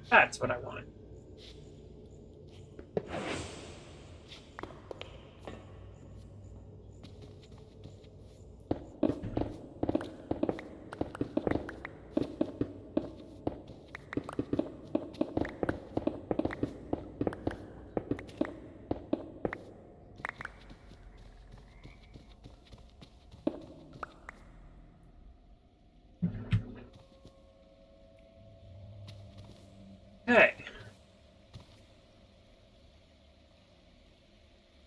That's what I wanted. Okay.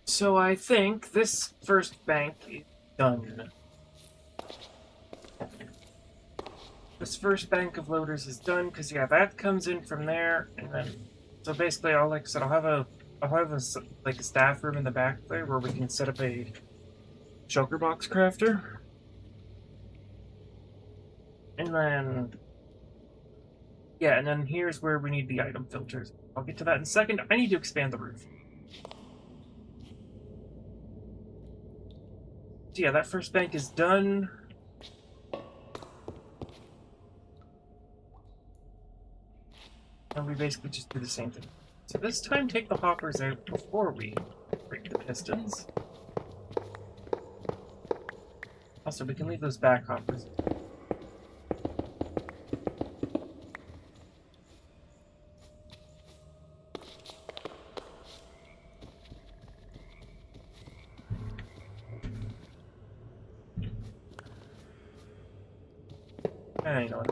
So I think this first bank is done. This first bank of loaders is done because yeah, that comes in from there, and then so basically, like I said, I'll have a like a staff room in the back there where we can set up a shulker box crafter, and then yeah, and then here's where we need the item filters. I'll get to that in a second. I need to expand the roof. So yeah, that first bank is done. And we basically just do the same thing. So this time, take the hoppers out before we break the pistons. Also, we can leave those back hoppers. Hang on.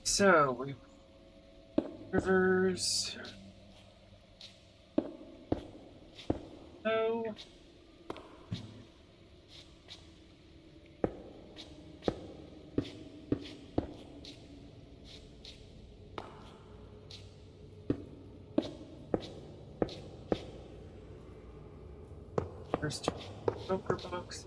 So, we rivers. No. First poker box.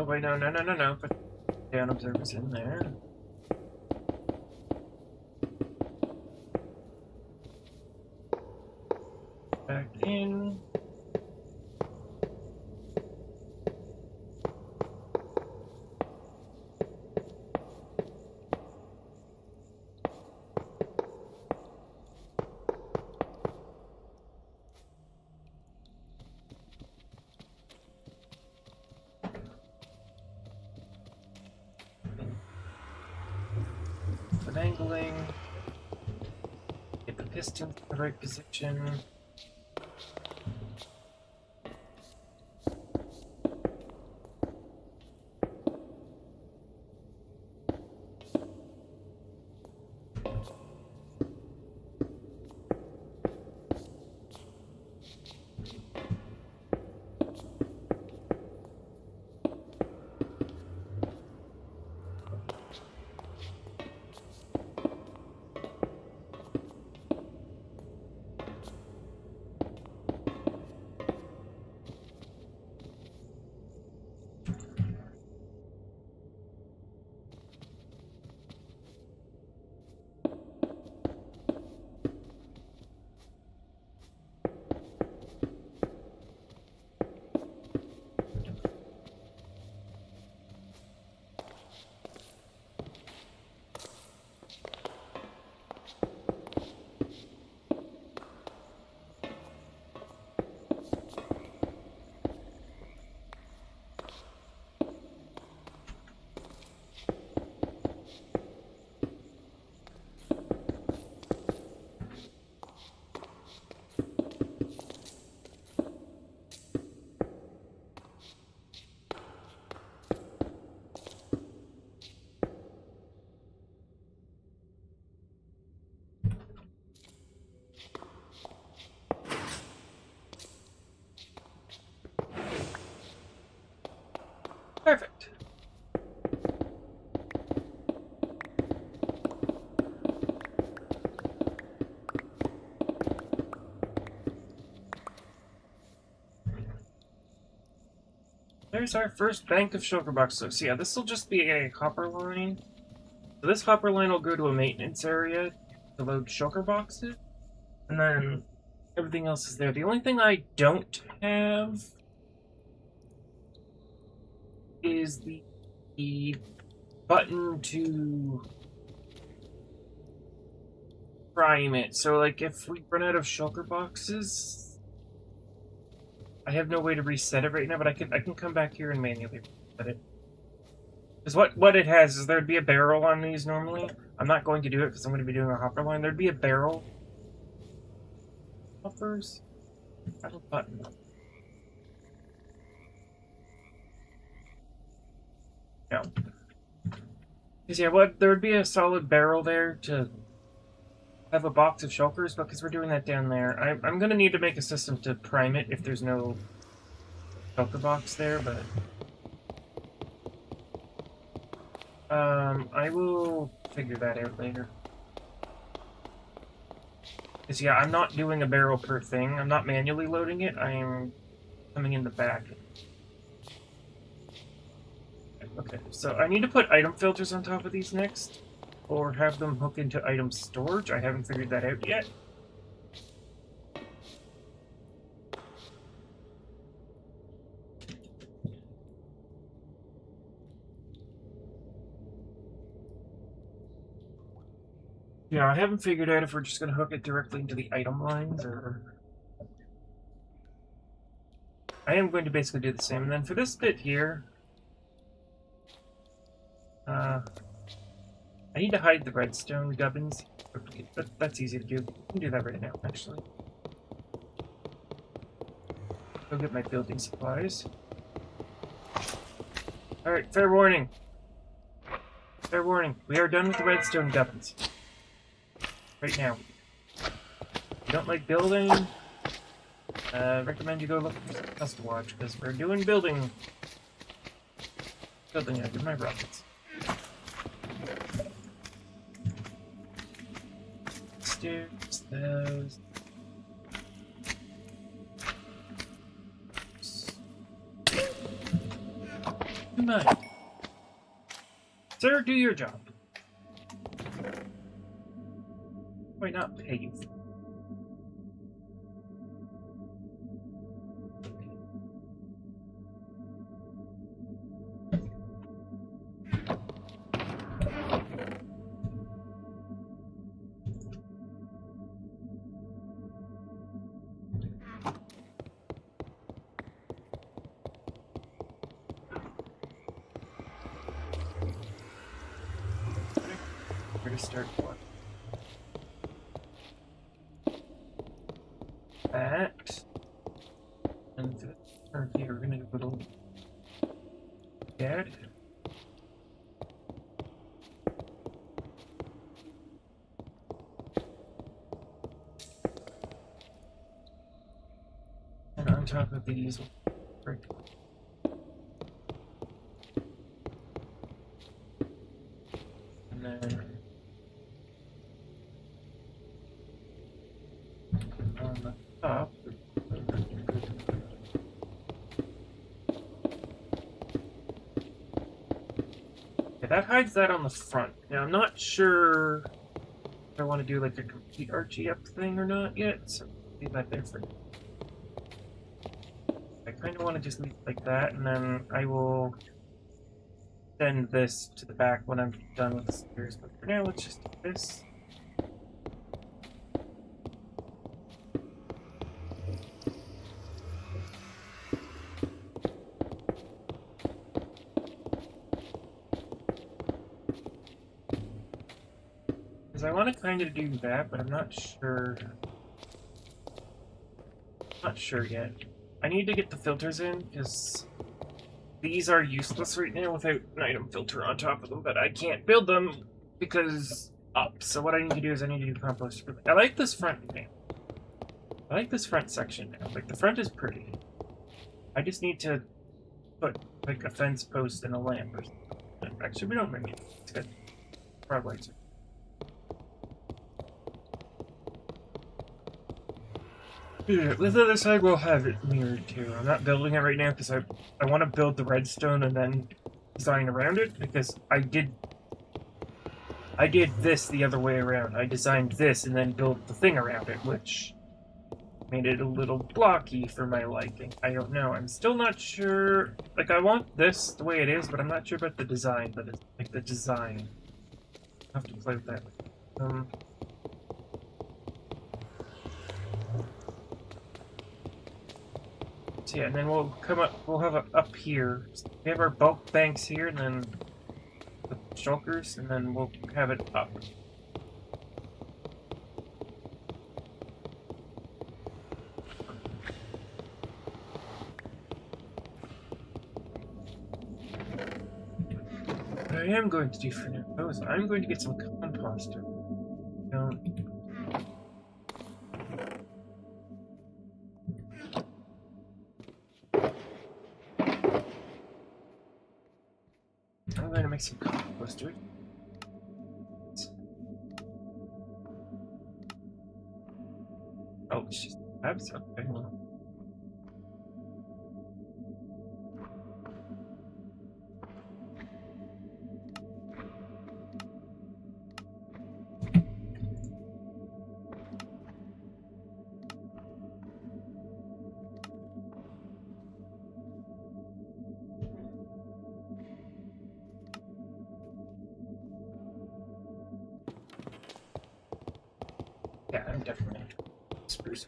wait, no. Put down observers in there. Back in. Angling, get the piston in the right position. Perfect. There's our first bank of shulker boxes. So yeah, this will just be a hopper line. So this hopper line will go to a maintenance area to load shulker boxes. And then everything else is there. The only thing I don't have is the button to prime it. So, like, if we run out of shulker boxes, I have no way to reset it right now, but I can come back here and manually reset it. Because what it has is there'd be a barrel on these normally. I'm not going to do it because I'm going to be doing a hopper line. There'd be a barrel. Hoppers. I have a button. No. Because yeah, there would be a solid barrel there to have a box of shulkers, but because we're doing that down there, I'm going to need to make a system to prime it if there's no shulker box there, but I will figure that out later. Because yeah, I'm not doing a barrel per thing. I'm not manually loading it. I'm coming in the back. Okay, so I need to put item filters on top of these next, or have them hook into item storage. I haven't figured that out yet. Yeah, I haven't figured out if we're just going to hook it directly into the item lines, or... I am going to basically do the same. And then for this bit here... I need to hide the redstone gubbins. That's easy to do. I can do that right now, actually. Go get my building supplies. Alright, fair warning. Fair warning. We are done with the redstone gubbins. Right now. If you don't like building, recommend you go look for something else to watch, because we're doing building. Building out of my rockets. Stairs, those. mine. Sir, do your job. Why not pay you? Where to start one? That. And here we're gonna do a little dead. And on top of these, right. And then on the top. Yeah, that hides that on the front. Now I'm not sure if I want to do like a complete Archie up thing or not yet, so leave that there for now. I kind of want to just leave it like that, and then I will send this to the back when I'm done with the stairs. But for now, let's just do this. Because I want to kind of do that, but I'm not sure. Not sure yet. I need to get the filters in, because these are useless right now without an item filter on top of them, but I can't build them because up. So what I need to do is I need to do compost. I like this front now. I like this front section now. Like, the front is pretty. I just need to put, like, a fence post and a lamp or something. Actually, we don't really need it. It's good. Frog lights. Yeah, with the other side, we'll have it mirrored too. I'm not building it right now because I want to build the redstone and then design around it, because I did this the other way around. I designed this and then built the thing around it, which made it a little blocky for my liking. I don't know. I'm still not sure. Like, I want this the way it is, but I'm not sure about the design. But it's like the design. I'll have to play with that. So yeah, and then we'll come up. We'll have it up here. So we have our bulk banks here, and then the shulkers, and then we'll have it up. What I am going to do for now is I'm going to get some composter. I'm going to make some composter. Oh, she's abs. Okay, well. Yeah, I'm definitely spruce.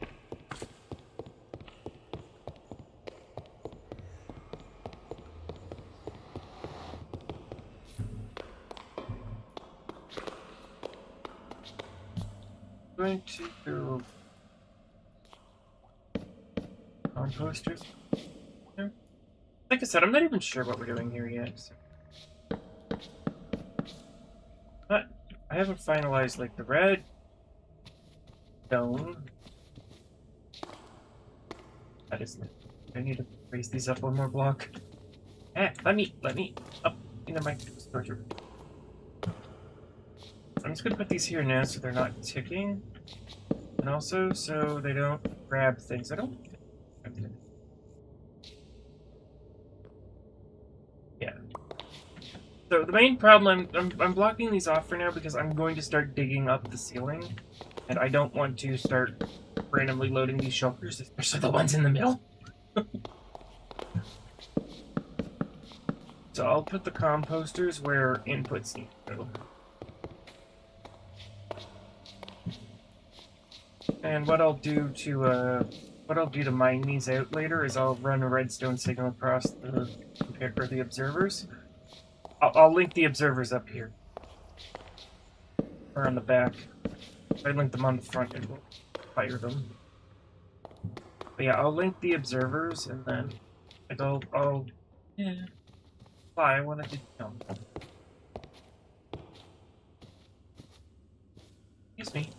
Going to go composter. Like I said, I'm not even sure what we're doing here yet. So. But I haven't finalized like the red stone. That isn't it. I need to raise these up one more block. Let me up into my storage room. I'm just gonna put these here now so they're not ticking. And also so they don't grab things. I don't. Yeah. So the main problem, I'm blocking these off for now because I'm going to start digging up the ceiling, and I don't want to start randomly loading these shulkers, especially the ones in the middle. So I'll put the composters where inputs need to go. And what I'll do to mine these out later is I'll run a redstone signal across the observers. I'll link the observers up here. Or on the back. I link them on the front and we'll fire them. But yeah, I'll link the observers and then I wanted to jump. Excuse me.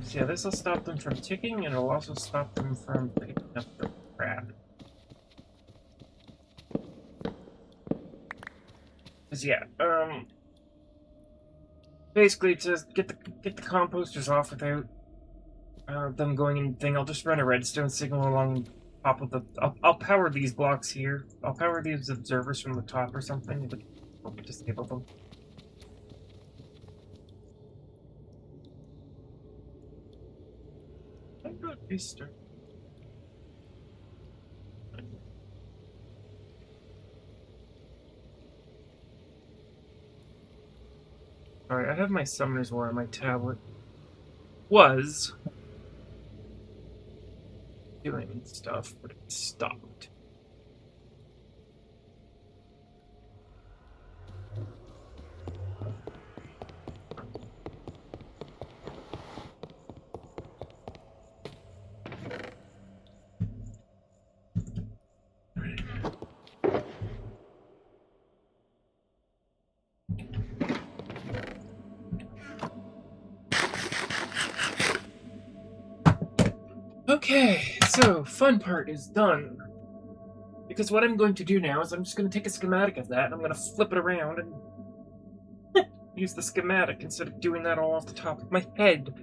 So yeah, this will stop them from ticking, and it'll also stop them from picking up the crap. Cause yeah, basically to get the composters off without them going anything, I'll just run a redstone signal along top of the. I'll power these blocks here. I'll power these observers from the top or something. I'll disable them. Restart. Alright, I have my Summoner's War on my tablet. Was doing stuff, but it stopped. Okay, so fun part is done. Because what I'm going to do now is I'm just going to take a schematic of that and I'm going to flip it around and use the schematic instead of doing that all off the top of my head.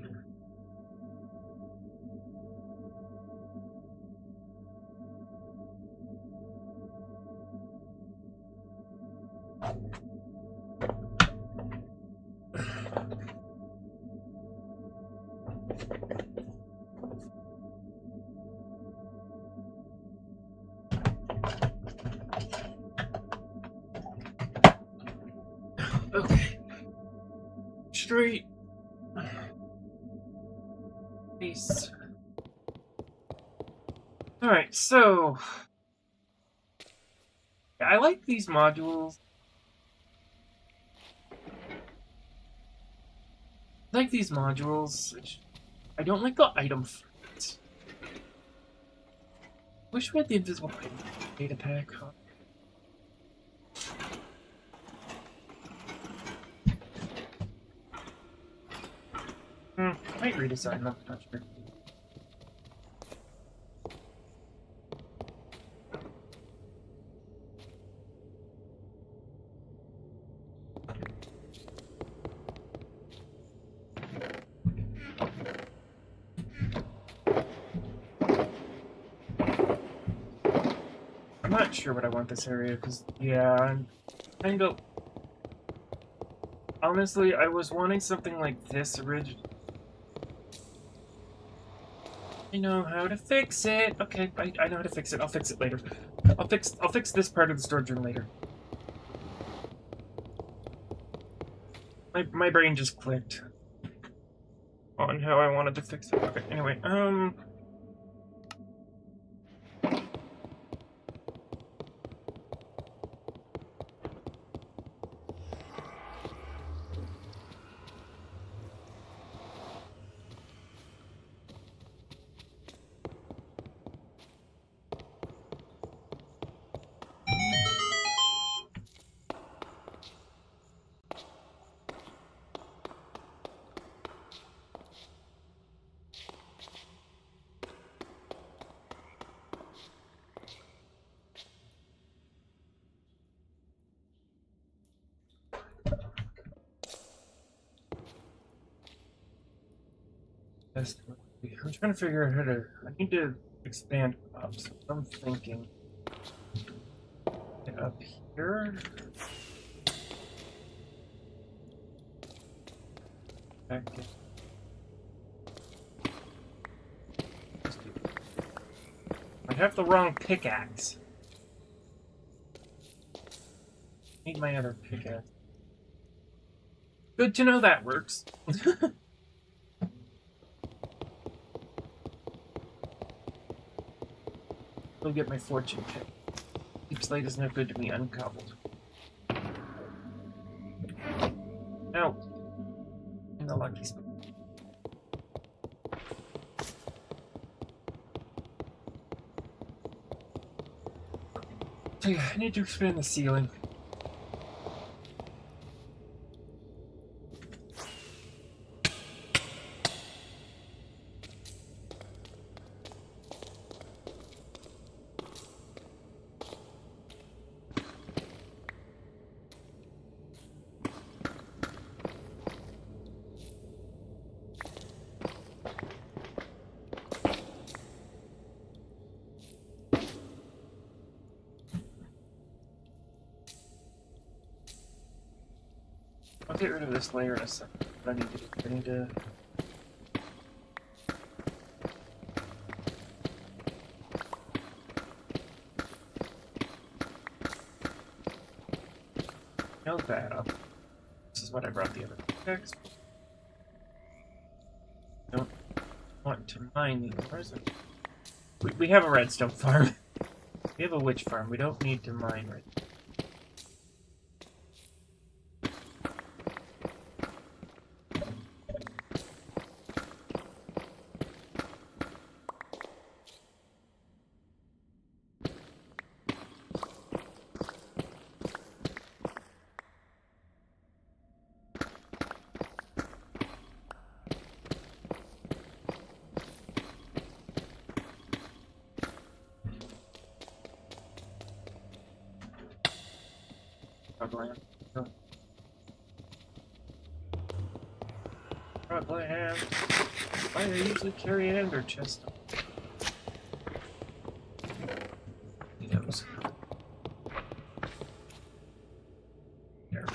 Okay. Straight. Peace. Alright, so I like these modules. I don't like the item fruits. Wish we had the invisible data pack. Might redesign that, not sure. I'm not sure what I want this area, because, yeah, I'm kind of... Honestly, I was wanting something like this originally. I know how to fix it. Okay, I know how to fix it. I'll fix it later. I'll fix this part of the storage room later. My brain just clicked on how I wanted to fix it. Okay, anyway, I'm trying to figure out how to. I need to expand up. So I'm thinking get up here. Back in. I have the wrong pickaxe. Need my other pickaxe. Good to know that works. Go get my fortune pick. Deep slate is no good to me uncobbled. No. In the lucky spot. So yeah, I need to expand the ceiling. I'll get rid of this layer in a second. I need to note that up. This is what I brought the other text. Don't want to mine the ores. We have a redstone farm. We have a witch farm. We don't need to mine right now. Rugland. Why do I usually carry an ender chest? He knows. There.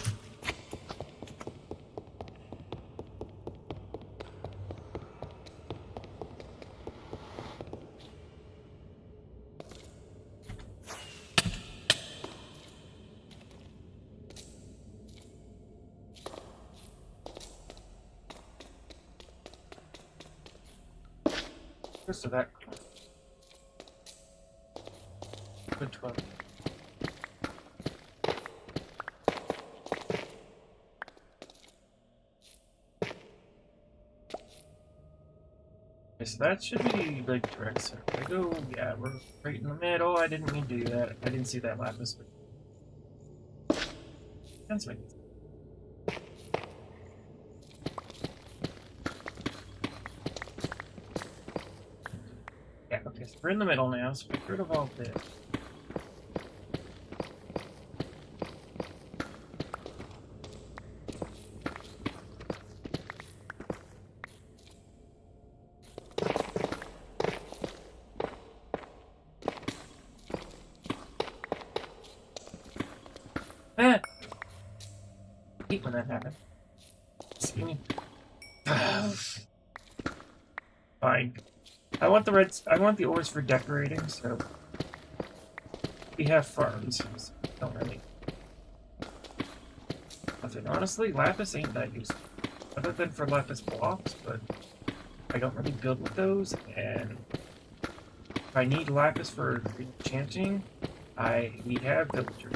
Rest of that. Good 12. Okay, so that should be like direct center. I go, yeah, we're right in the middle. I didn't mean to do that. I didn't see that lapis. That's right. Yeah, okay, so we're in the middle now, so get rid of all this. Ah! I hate when that happens. See me? Fine. I want the ores for decorating, so we have farms. So don't really. Nothing. Honestly, lapis ain't that useful. Other than for lapis blocks, but I don't really build with those, and if I need lapis for enchanting, we have villagers.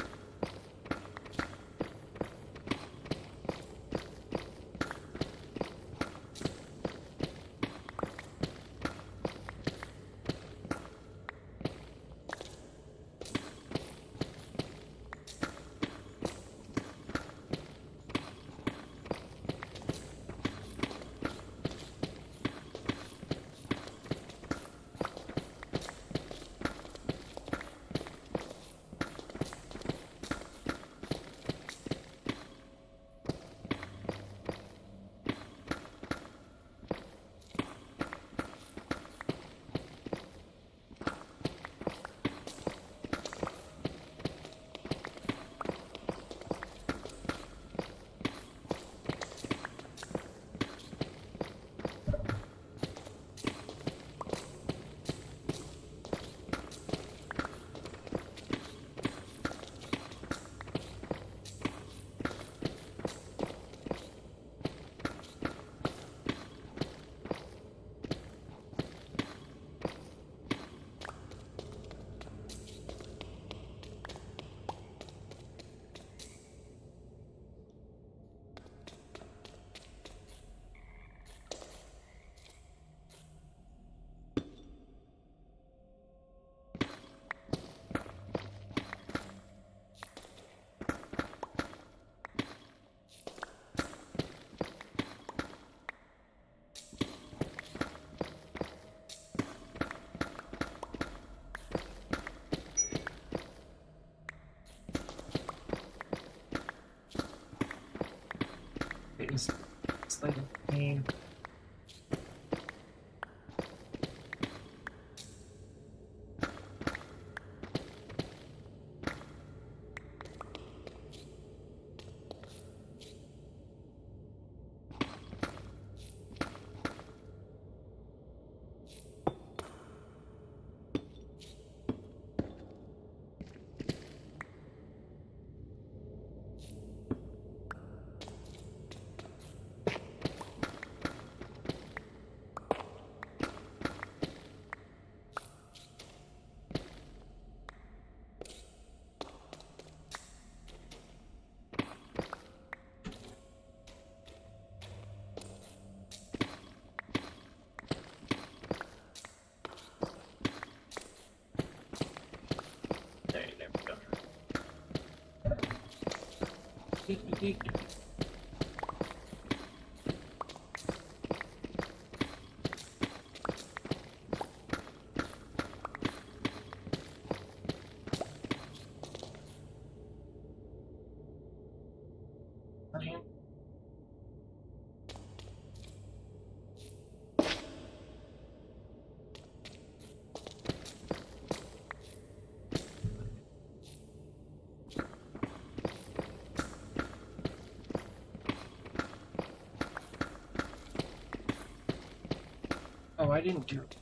Oh, I didn't do it.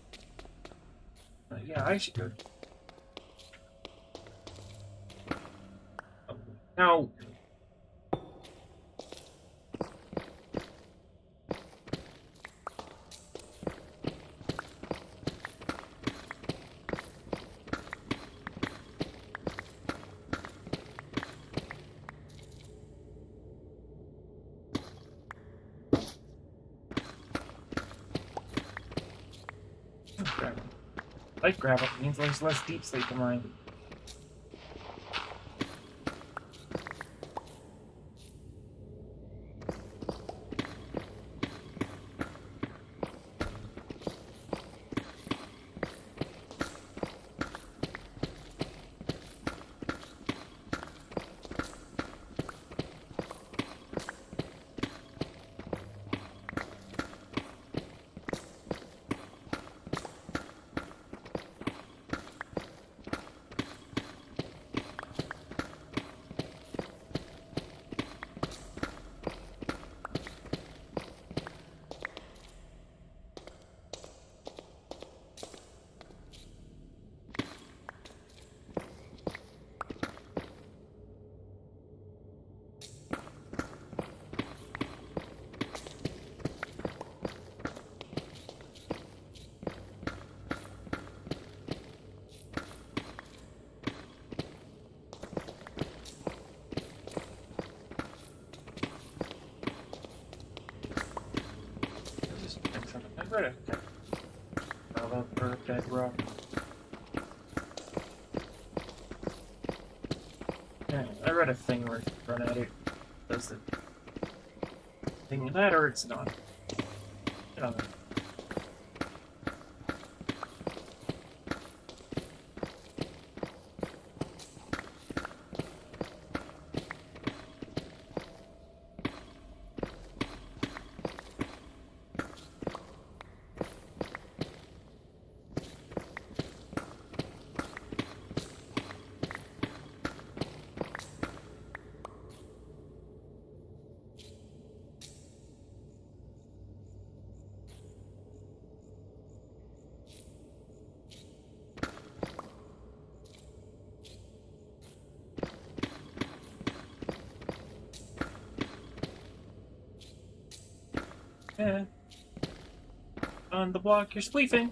Yeah, I should do it. Oh, no. Gravel. Light gravel means there's less deep sleep in mine. I read a thing about dead rock. Yeah, I read a thing where run at it does the thing that or it's not. I don't know. Yeah. On the block, you're spleefing.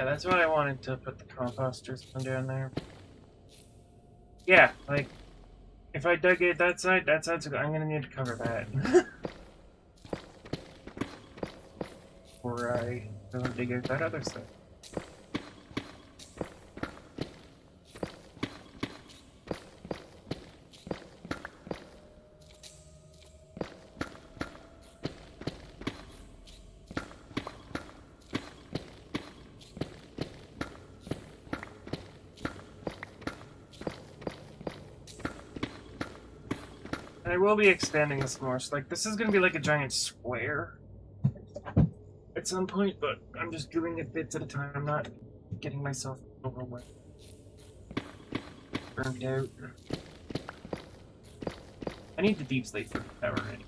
Yeah, that's why I wanted to put the composters down there. Yeah, like, if I dug it that side's good. I'm gonna need to cover that. Or I go and dig out that other side. And I will be expanding this more, so like this is gonna be like a giant square at some point, but I'm just doing it bits at a time. I'm not getting myself overwhelmed. Burned out. I need the deep slate for the power anyway.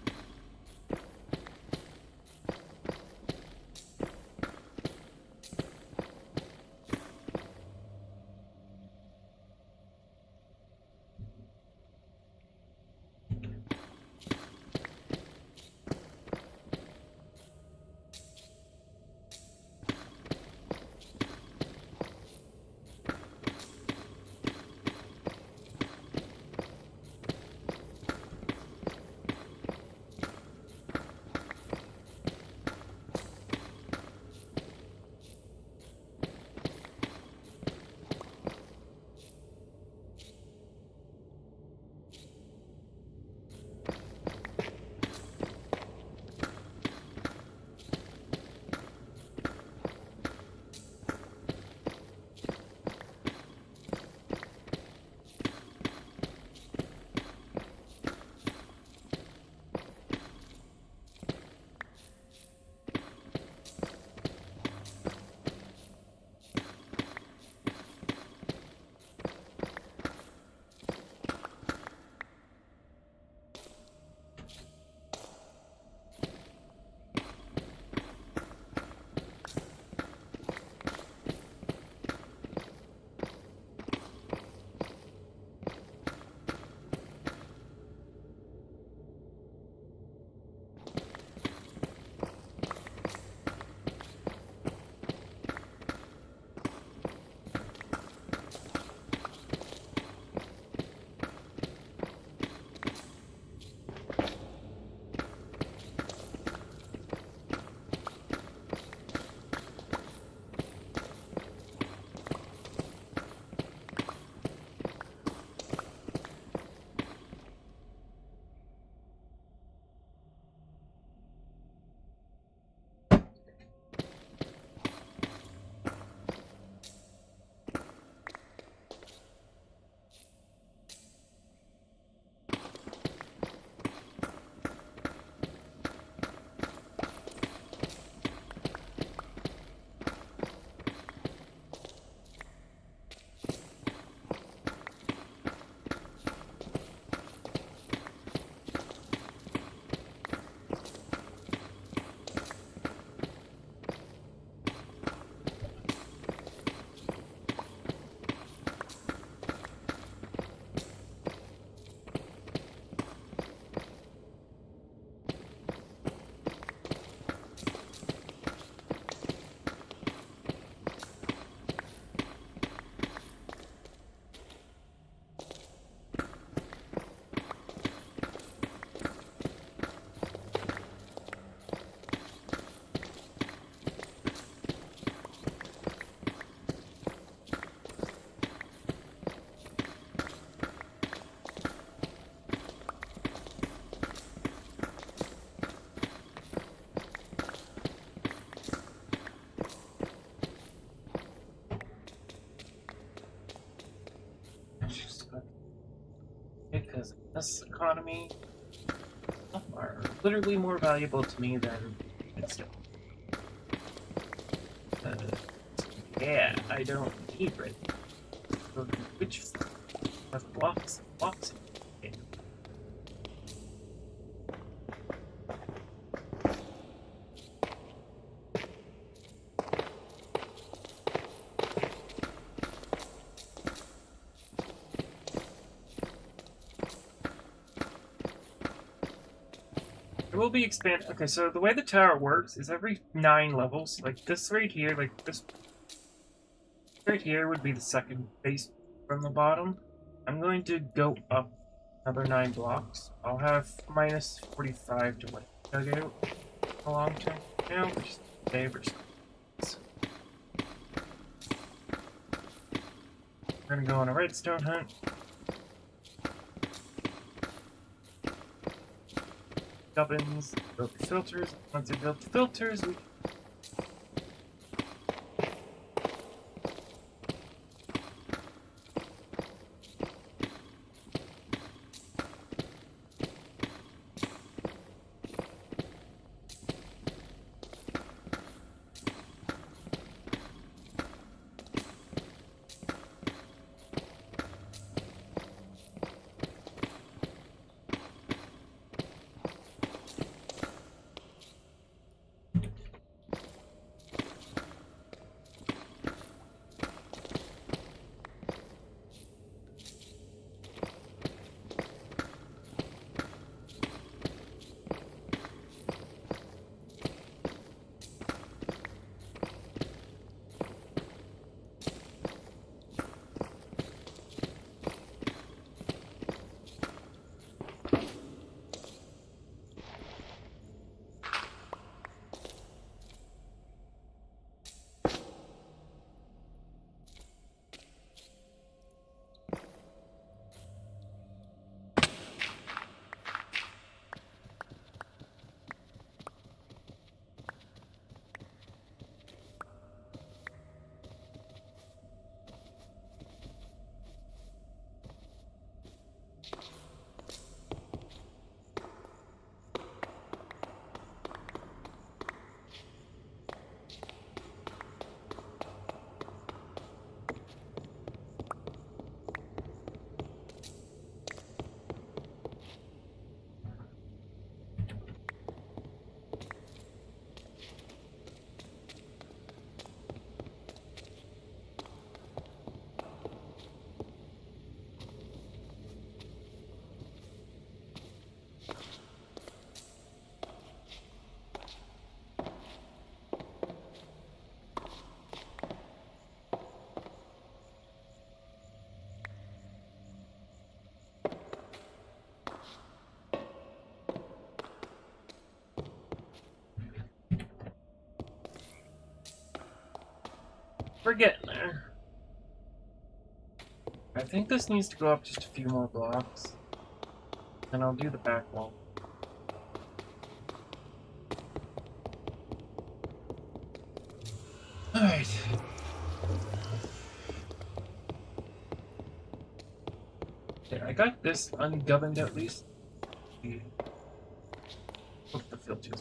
Because this economy are literally more valuable to me than it's still. Yeah, I don't need red. Which blocks? Okay. It will be expanded. Okay, so the way the tower works is every 9 levels, like this right here, like this Right here would be the second base from the bottom. I'm going to go up another 9 blocks. I'll have minus 45 to what I dug out a long time now, which is favors. We're gonna go on a redstone hunt. Gubbins, build the filters. Once I build the filters, we we're getting there. I think this needs to go up just a few more blocks. And I'll do the back wall. Alright. Okay, I got this ungoverned at least. Look at the filters.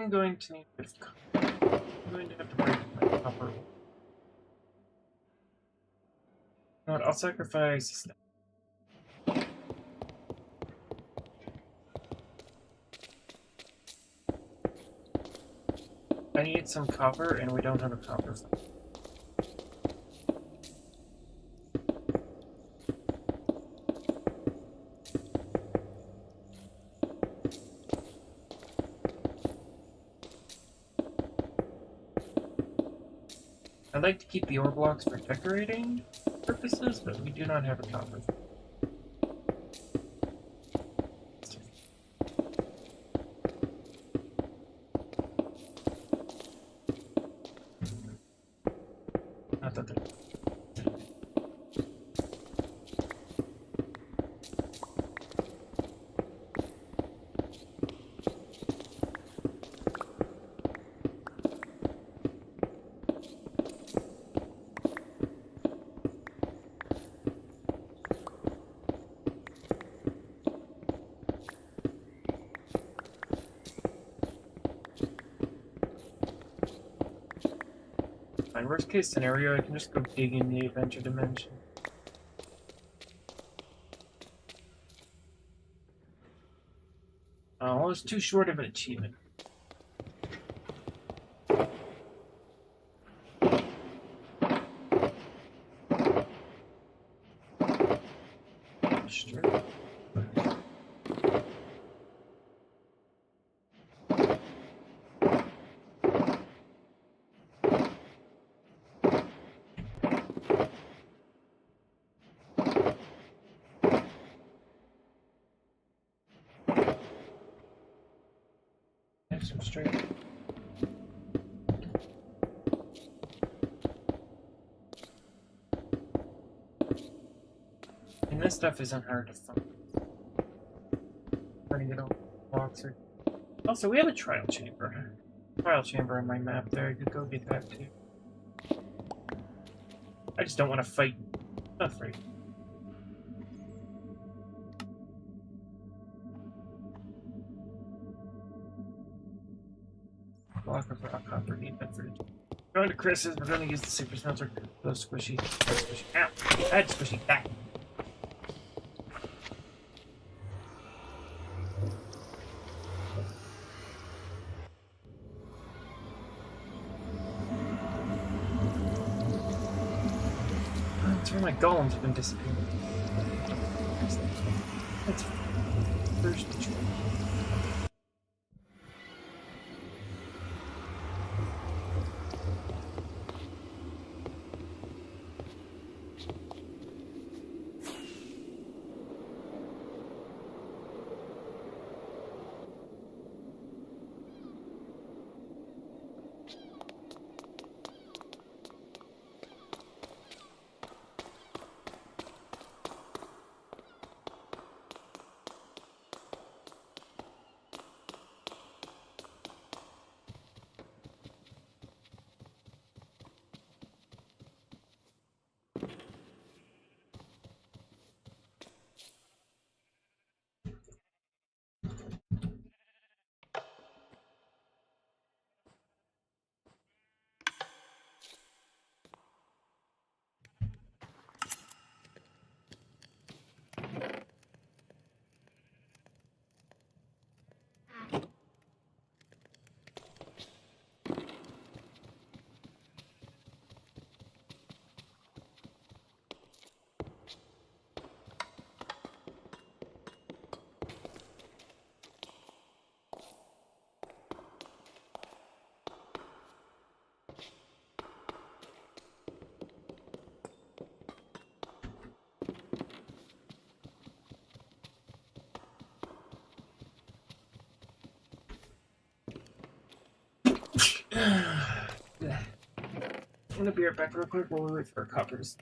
I'm going to need a bit of copper. I'm going to have to break my copper. You know what? I'll sacrifice. I need some copper, and we don't have a copper. I'd like to keep the ore blocks for decorating purposes, but we do not have a copper. Not that they're... fine. Worst case scenario, I can just go dig in the adventure dimension. Oh, well, it's too short of an achievement. Sure. Nice and straight. And this stuff isn't hard to find. Trying to get all blocks or. Also, we have a trial chamber. Trial chamber on my map there. I could go get that too. I just don't want to fight. Not afraid. Block of rock copper need Bedford. Going to Chris's, we're going to use the super smelter. Those squishy. Squishy. Ow! I had squishy back. That's where my golems have been disappearing. That's first choice. I'm gonna be right back real quick while we wait for our coppers.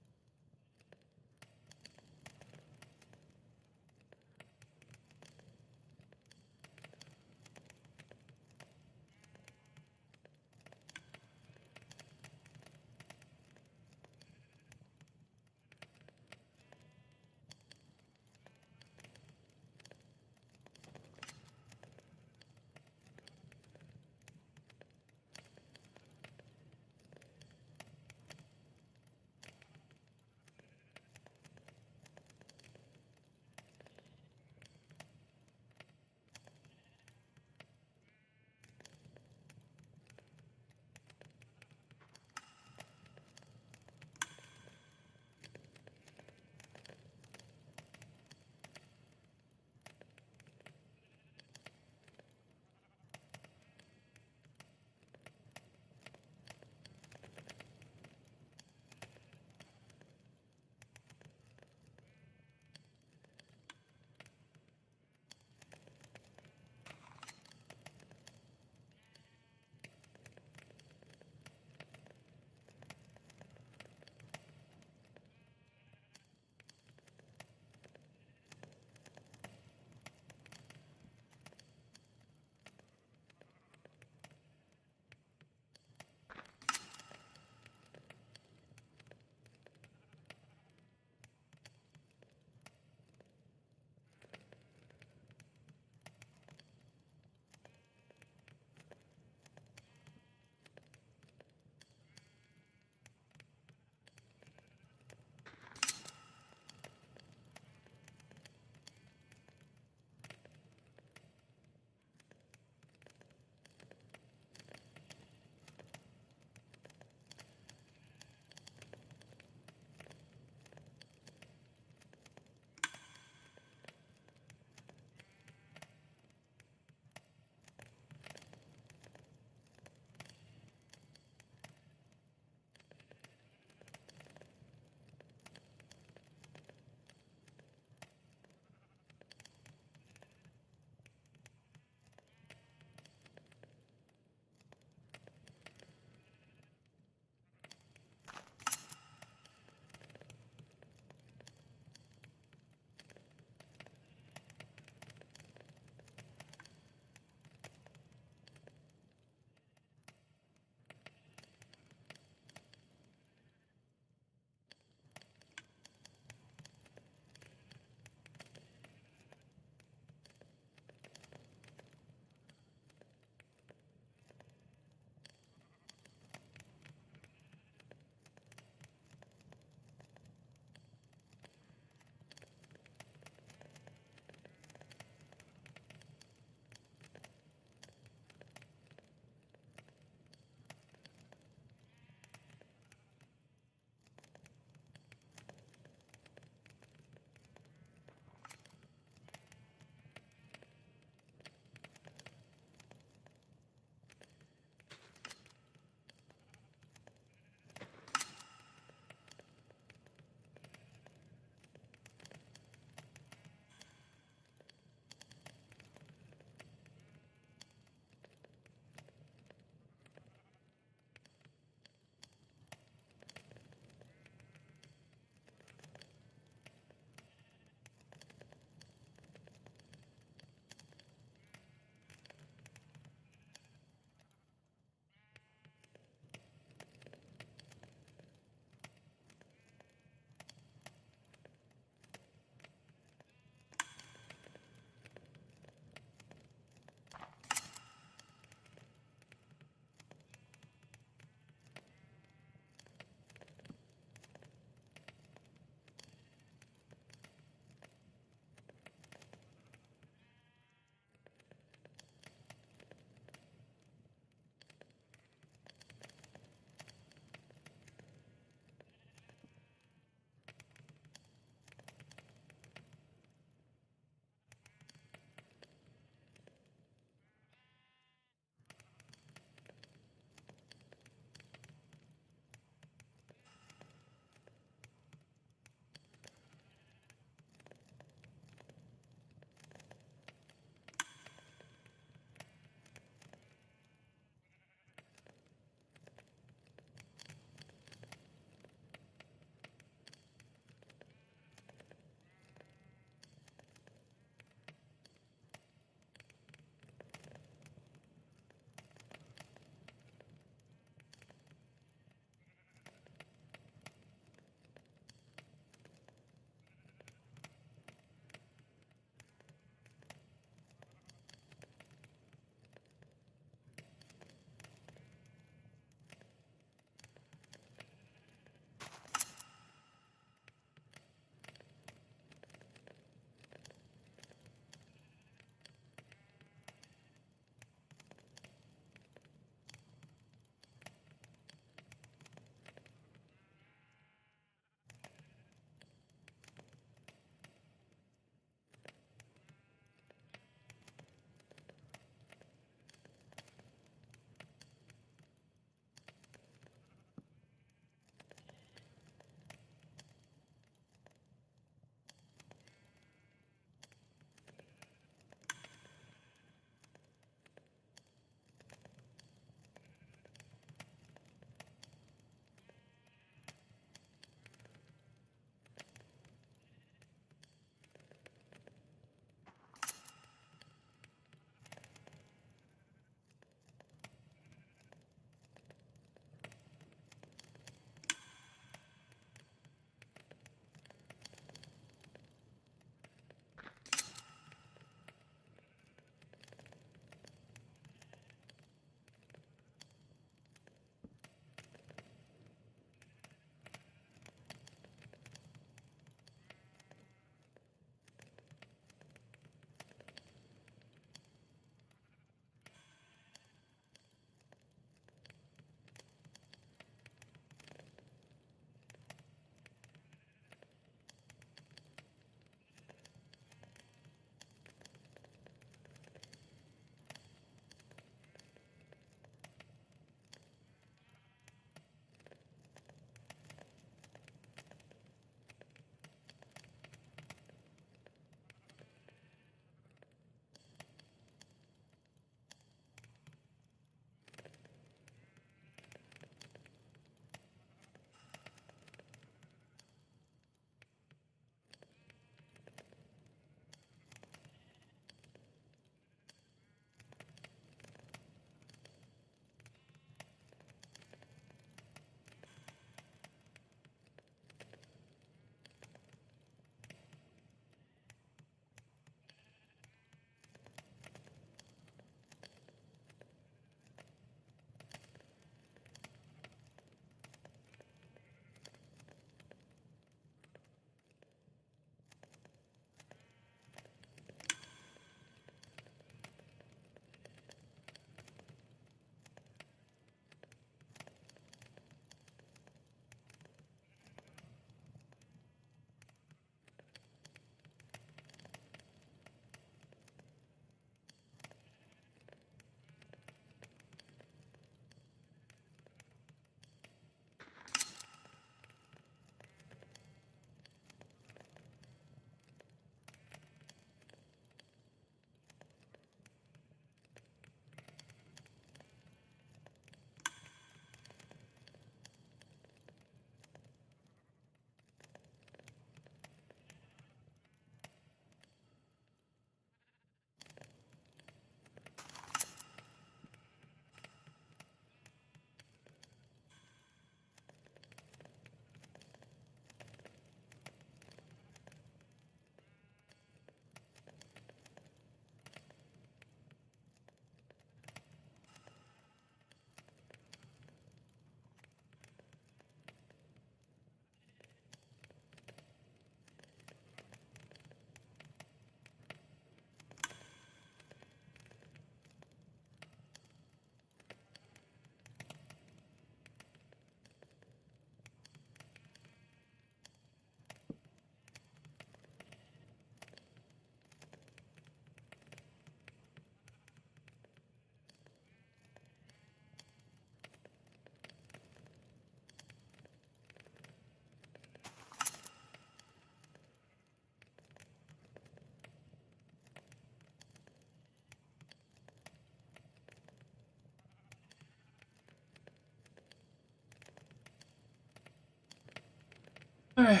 Alright.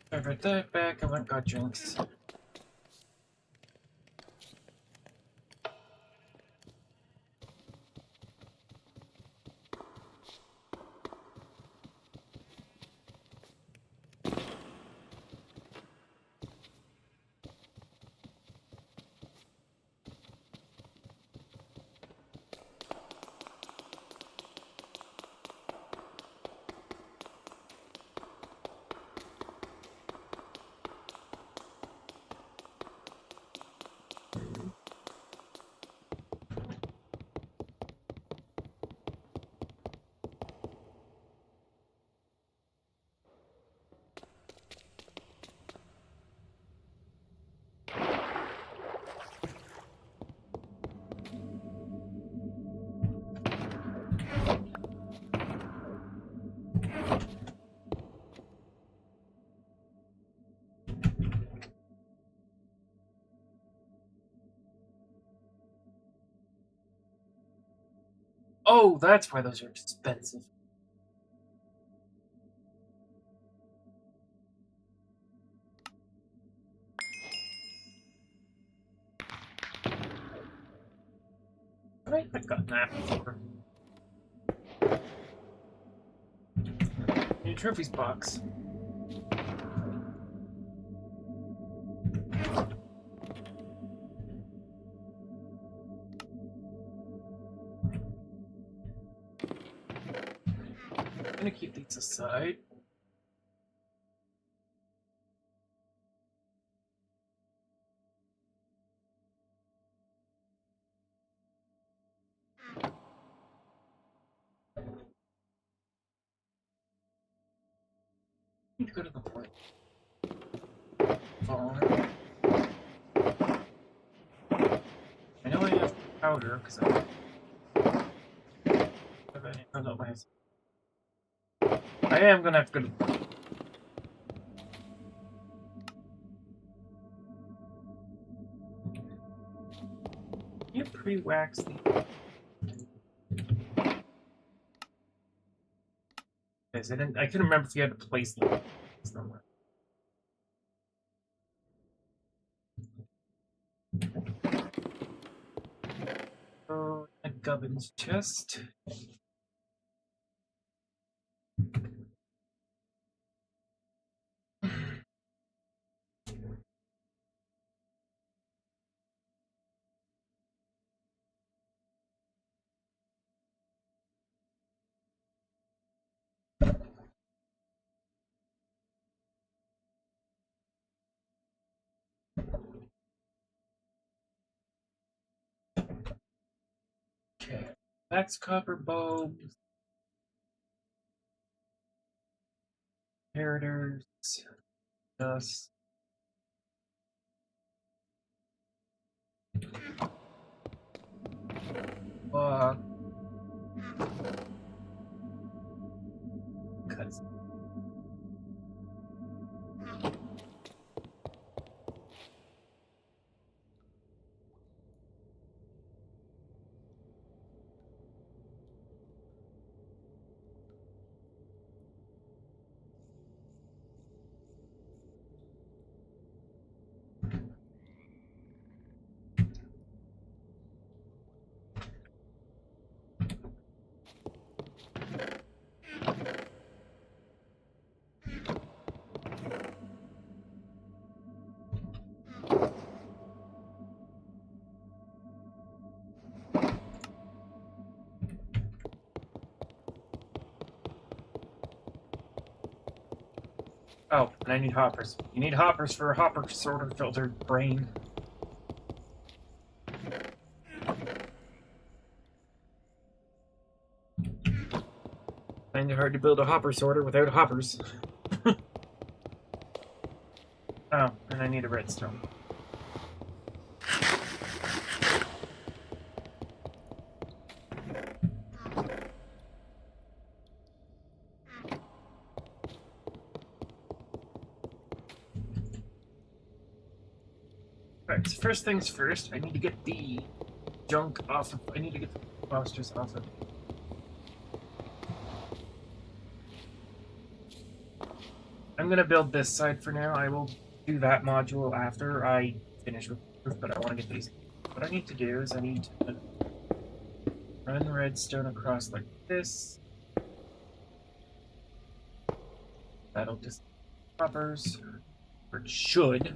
Sorry about that. Back. I went and got drinks. Oh, that's why those are expensive. Right, I got that before. New trophies box. I'm gonna keep these aside. Need to go to the point. Phone. I know I have powder because I am gonna have to go to the point. You pre-wax the. Yes, I couldn't remember if you had to place them somewhere. Oh, a Gubbins chest. Okay. Wax copper bulbs. Inheritors. Dust. Cuts. Oh, and I need hoppers. You need hoppers for a hopper sorter filtered brain. Kinda hard to build a hopper sorter without hoppers. Oh, and I need a redstone. Alright, so first things first, I need to get the junk off of. I need to get the monsters off of. I'm gonna build this side for now. I will do that module after I finish with the roof, but I want to get these. What I need to do is I need to run redstone across like this. That'll just coppers, or it should.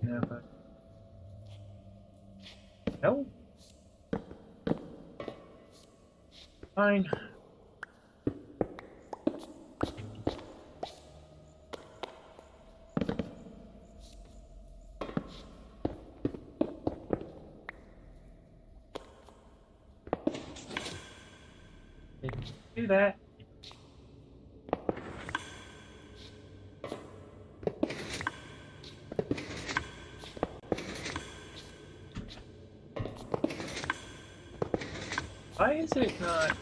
No, but no. Fine. Didn't do that. Why is it not?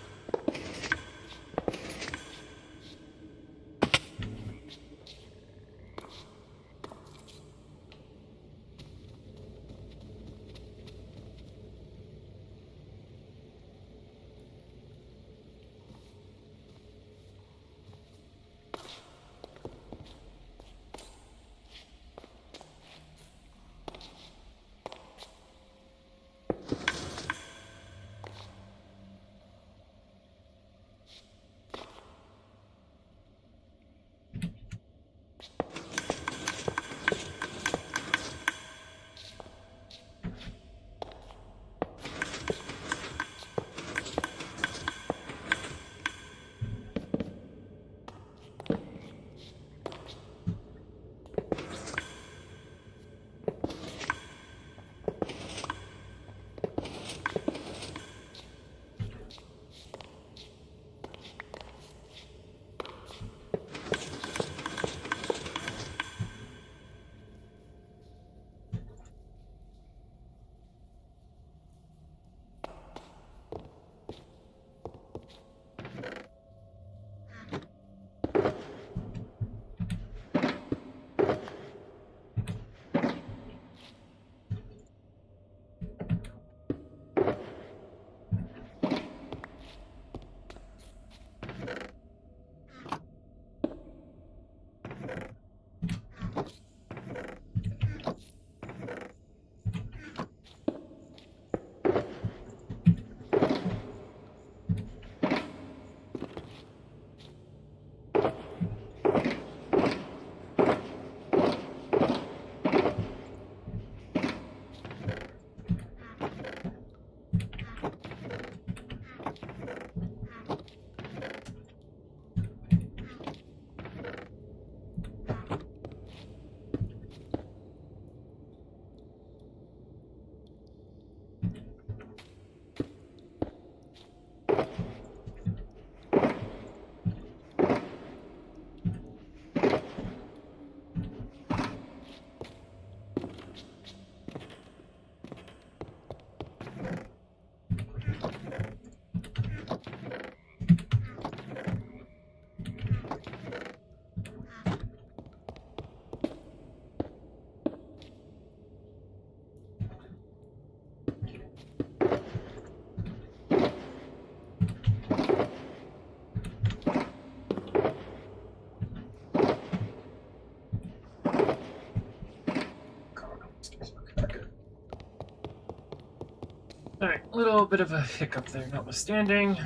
Alright, a little bit of a hiccup there, notwithstanding.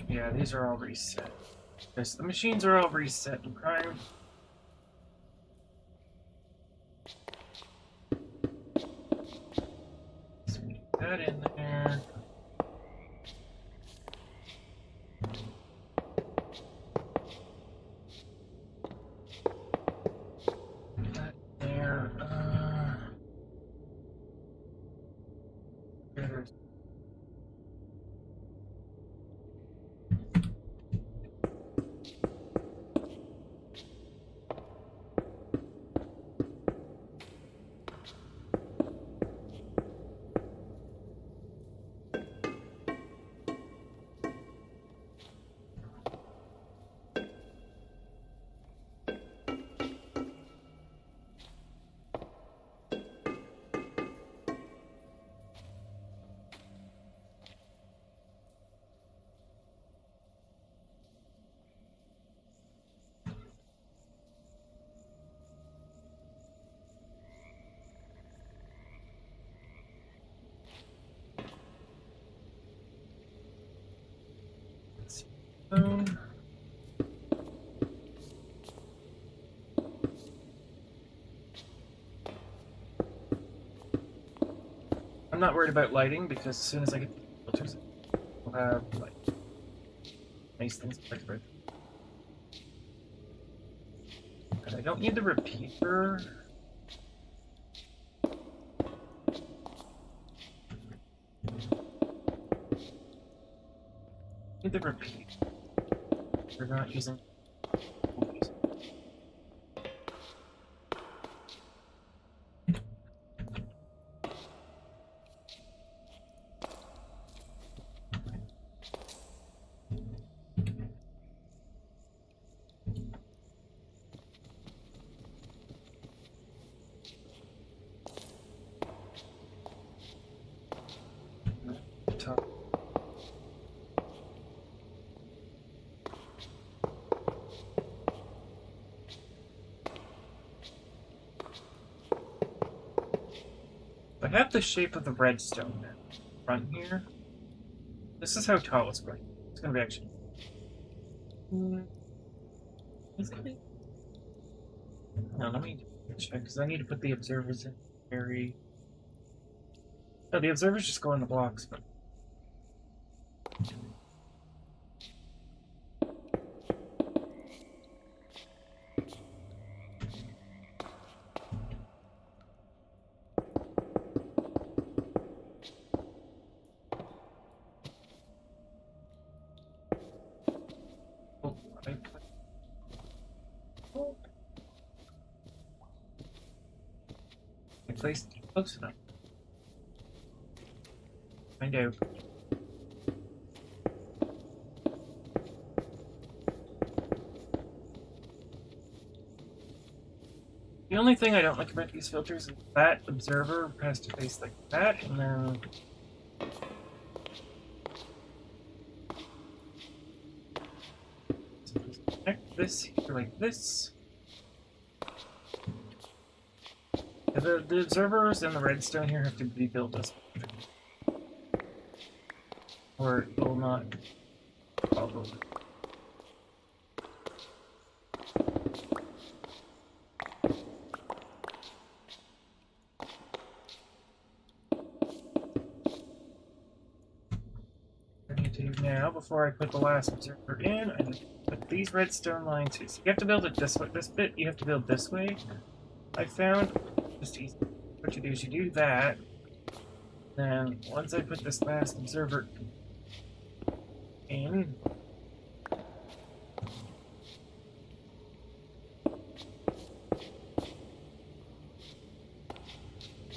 Yeah, these are all reset. Yes, the machines are all reset in Prime. So we get that in there. That there. There's I'm not worried about lighting because as soon as I get the filters, we'll have like nice things to look for. But I don't need the repeater. Need the repeater. We're not using. I have the shape of the redstone front here. This is how tall it's going. It's going to be actually. Is it? No, let me check because I need to put the observers in very. No, the observers just go in the blocks. But... I placed it close enough. Find out. The only thing I don't like about these filters is that observer has to face like that, and then connect this here like this. The observers and the redstone here have to be built as or it will not follow. I need to now, before I put the last observer in, I need to put these redstone lines here. So you have to build it this way. This bit you have to build this way. I found just easy. What you do is you do that. Then once I put this last observer in,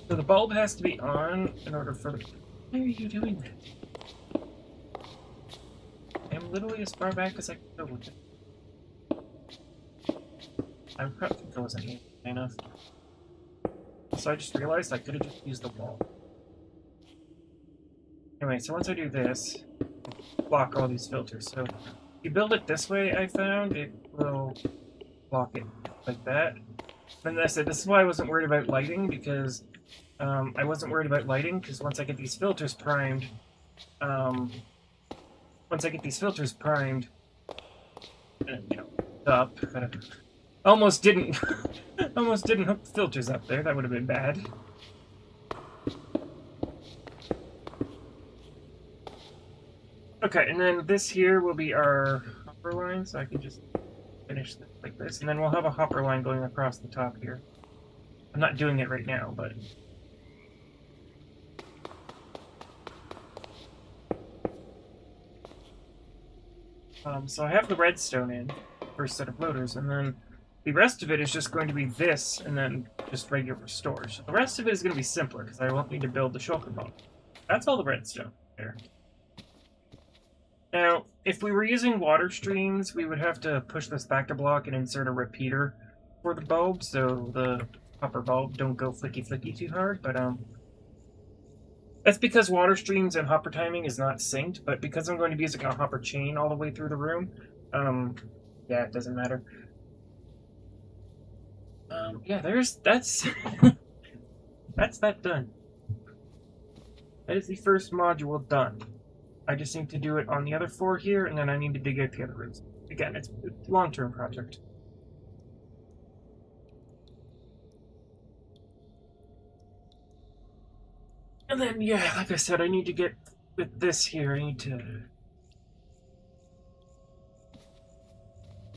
so the bulb has to be on in order for the. Why are you doing that? I'm literally as far back as I can go with it. I'm probably wasn't here enough. So I just realized I could have just used the wall. Anyway, so once I do this, block all these filters. So if you build it this way, I found it will block it like that. And I said this is why I wasn't worried about lighting because I wasn't worried about lighting because once I get these filters primed, and, you know, up. Almost didn't hook the filters up there. That would have been bad. Okay, and then this here will be our hopper line, so I can just finish this like this, and then we'll have a hopper line going across the top here. I'm not doing it right now, but so I have the redstone in, first set of loaders, and then the rest of it is just going to be this, and then just regular storage. The rest of it is going to be simpler, because I won't need to build the shulker bulb. That's all the redstone there. Now, if we were using water streams, we would have to push this back a block and insert a repeater for the bulb, so the copper bulb don't go flicky too hard, but that's because water streams and hopper timing is not synced, but because I'm going to be using a hopper chain all the way through the room, yeah, it doesn't matter. Yeah, that's that's that done. That is the first module done. I just need to do it on the other 4 here, and then I need to dig out the other rooms. Again, it's a long-term project. And then, yeah, like I said, I need to get with this here. I need to...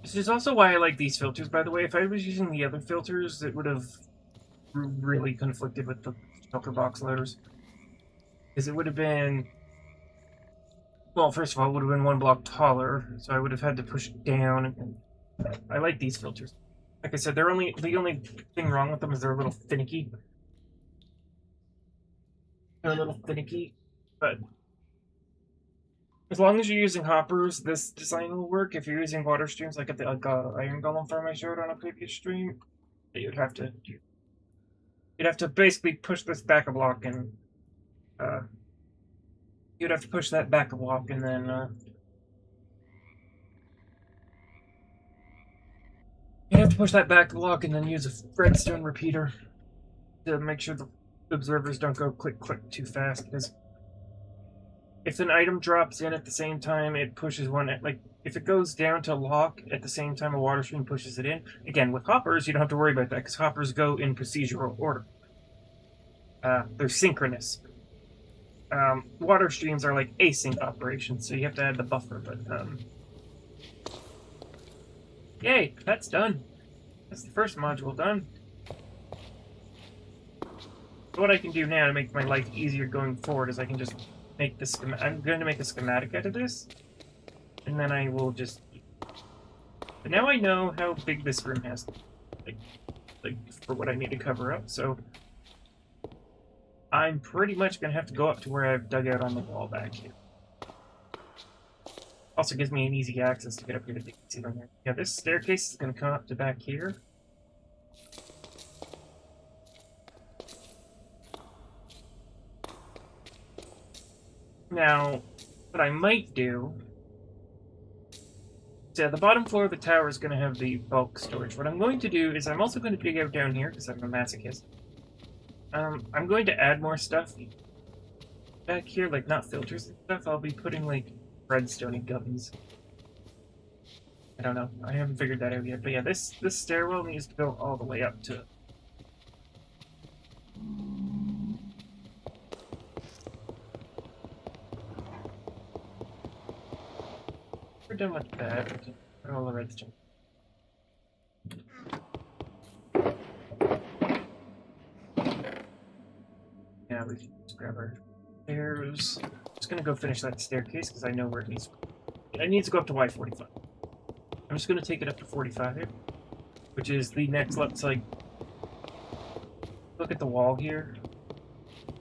This is also why I like these filters, by the way. If I was using the other filters, it would have really conflicted with the filter box loaders. Because it would have been... Well, first of all, it would have been 1 block taller, so I would have had to push it down. And I like these filters. Like I said, the only thing wrong with them is they're a little finicky. They're a little finicky, but as long as you're using hoppers, this design will work. If you're using water streams like at the iron golem farm I showed on a previous stream, you'd have to basically push this back a block, and you'd have to push that back a block, and then you'd have to push that back a block, and then use a redstone repeater to make sure the observers don't go click click too fast, because if an item drops in at the same time, it pushes one. Like, if it goes down to lock at the same time a water stream pushes it in. Again, with hoppers, you don't have to worry about that, because hoppers go in procedural order. They're synchronous. Water streams are like async operations, so you have to add the buffer, but, yay, that's done. That's the first module done. What I can do now to make my life easier going forward is I can just make the I'm going to make a schematic out of this, and then I will just... But now I know how big this room has to be, like for what I need to cover up, so I'm pretty much going to have to go up to where I've dug out on the wall back here. Also gives me an easy access to get up here to the ceiling here. Yeah, this staircase is going to come up to back here. Now, what I might do... So the bottom floor of the tower is going to have the bulk storage. What I'm going to do is I'm also going to dig out down here, because I'm a masochist. I'm going to add more stuff back here, like not filters and stuff. I'll be putting, like, redstone gubbins. I don't know. I haven't figured that out yet. But yeah, this stairwell needs to go all the way up to... We're done with that. We can put all the redstone. Yeah, we can just grab our stairs. I'm just gonna go finish that staircase because I know where it needs to go. It needs to go up to Y45. I'm just gonna take it up to 45, which is the next level. It's like, look at the wall here.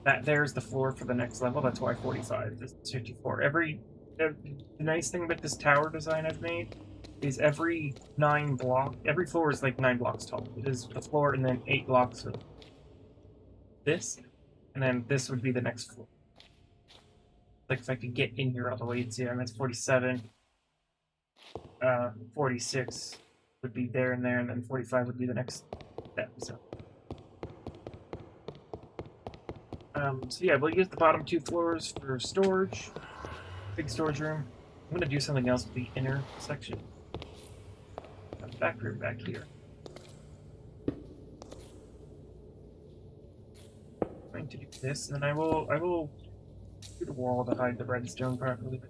That there's the floor for the next level. That's Y45. This is 54. The nice thing about this tower design I've made is every floor is like 9 blocks tall. It is the floor and then 8 blocks of this, and then this would be the next floor. Like if I could get in here all the way to, and that's 47, 46 would be there, and then 45 would be the next step. So yeah, we'll use the bottom 2 floors for storage. Big storage room. I'm gonna do something else with the inner section. Back room back here. I'm going to do this, and then I will do the wall to hide the redstone properly.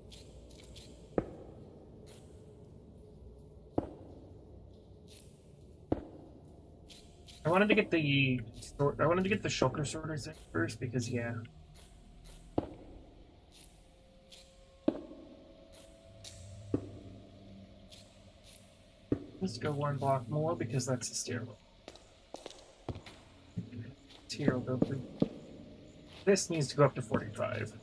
I wanted to get the shulker sorters in first because yeah. Let's go 1 block more because that's the stairwell. Here will go through. This needs to go up to 45.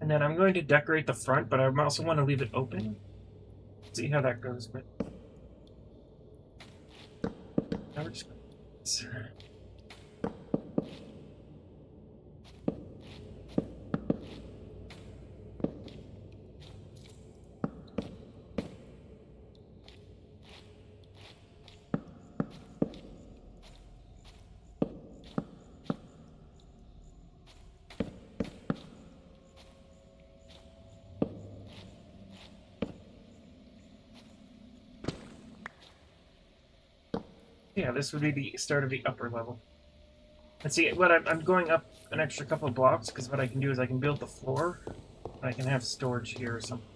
And then I'm going to decorate the front, but I also want to leave it open. See how that goes. But now we're just Yeah, this would be the start of the upper level. And see, what I'm going up an extra couple of blocks because what I can do is I can build the floor. And I can have storage here or something.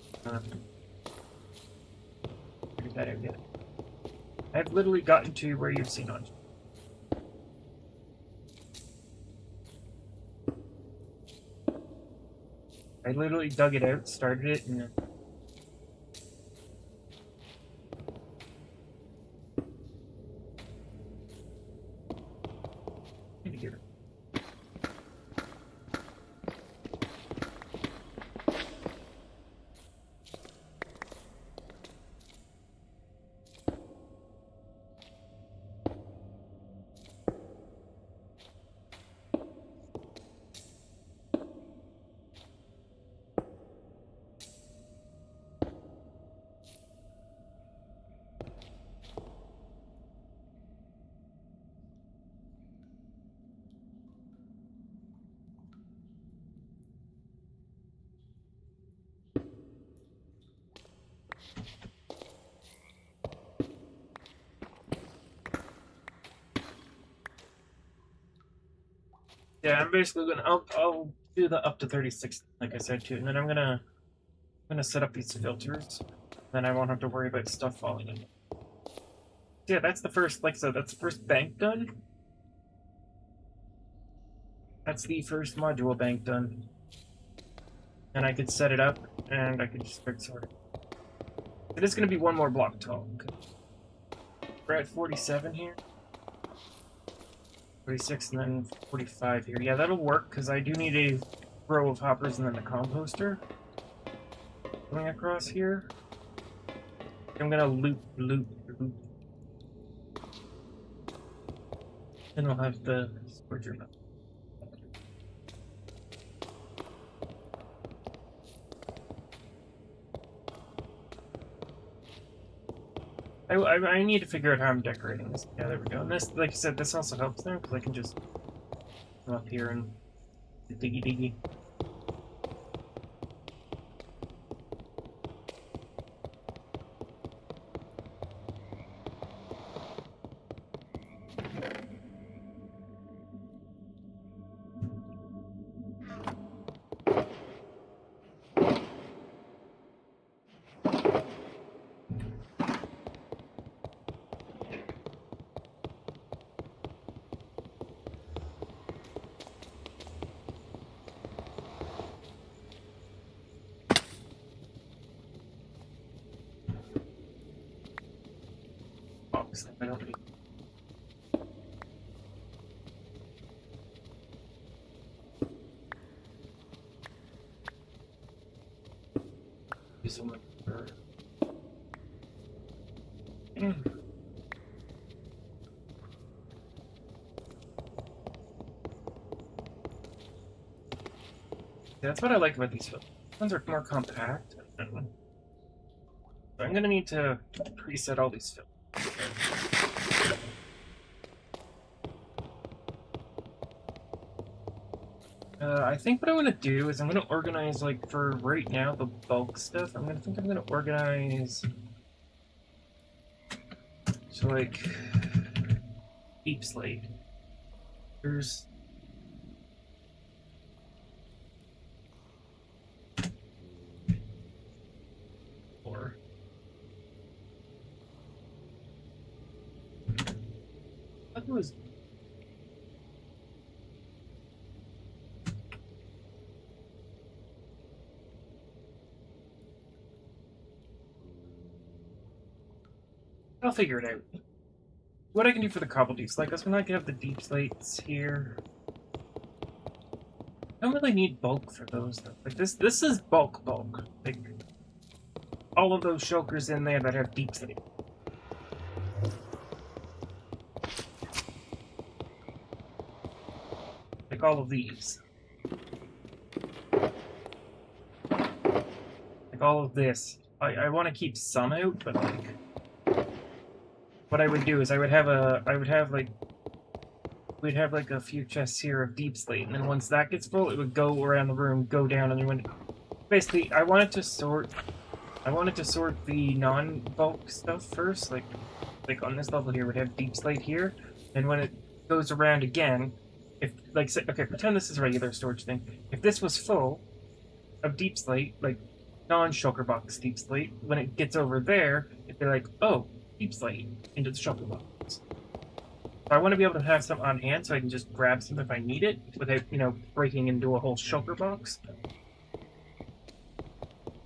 Figure that out yet. I've literally gotten to where you've seen on. I literally dug it out, started it, and here. Yeah, I'm basically gonna. I'll do the up to 36, like I said too, and then I'm gonna set up these filters. Then I won't have to worry about stuff falling in. Yeah, that's the first. Like I said, that's the first bank done. That's the first module bank done, and I could set it up, and I could just start sorting. It is gonna be one more block tall. We're at 47 here. 46 and then 45 here. Yeah, that'll work because I do need a row of hoppers and then the composter going across here. I'm gonna loop. And we'll have the storage room up. I need to figure out how I'm decorating this. Yeah, there we go. And this, like I said, this also helps there because I can just come up here and diggy. I don't need. Use someone for. That's what I like about these films. Ones are more compact. So I'm gonna need to preset all these films. I think what I'm gonna do is I'm gonna organize, like, for right now, the bulk stuff. I'm gonna organize. So, like, deep slate. There's. Four. What was. I'll figure it out. What I can do for the cobble deeps, like us, when I can have the deep slates here. I don't really need bulk for those though. Like this is bulk. Like all of those shulkers in there that have deep slate. Like all of these. Like all of this. I want to keep some out, but like. What I would do is we'd have like a few chests here of deep slate, and then once that gets full, it would go around the room, go down, and then when basically I wanted to sort the non-bulk stuff first, like like on this level here, we have deep slate here, and when it goes around again, if like say, okay, pretend this is a regular storage thing. If this was full of deep slate, like non-shulker box deep slate, when it gets over there, it'd be like, oh, deep slate into the shulker box. So I want to be able to have some on hand so I can just grab some if I need it without, you know, breaking into a whole shulker box.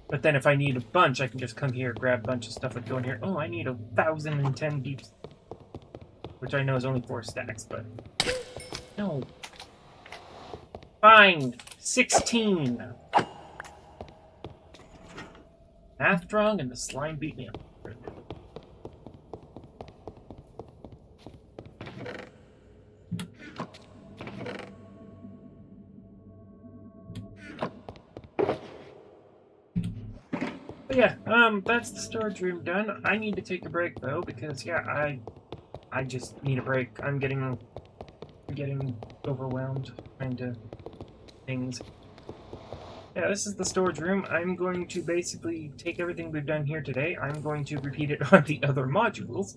But then if I need a bunch, I can just come here, grab a bunch of stuff and go in here. Oh, I need 1,010 deep, which I know is only 4 stacks, but no. Fine, 16. Math wrong and the slime beat me up. But yeah, that's the storage room done. I need to take a break though, because yeah, I just need a break. I'm getting overwhelmed trying to things. Yeah, this is the storage room. I'm going to basically take everything we've done here today. I'm going to repeat it on the other modules.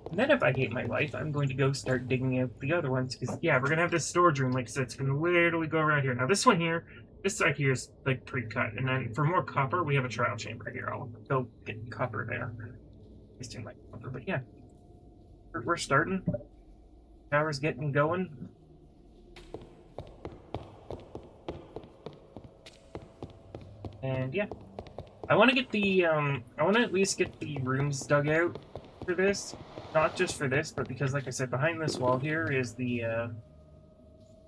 And then if I hate my life, I'm going to go start digging out the other ones. Because, yeah, we're going to have this storage room, like I said, it's going to literally go around here. Now, this one here, this side here is, like, pre-cut. And then for more copper, we have a trial chamber here. I'll go get copper there. Wasting my copper. But, yeah. We're starting. Power's getting going. And yeah, I want to get the, I want to at least get the rooms dug out for this. Not just for this, but because, like I said, behind this wall here is the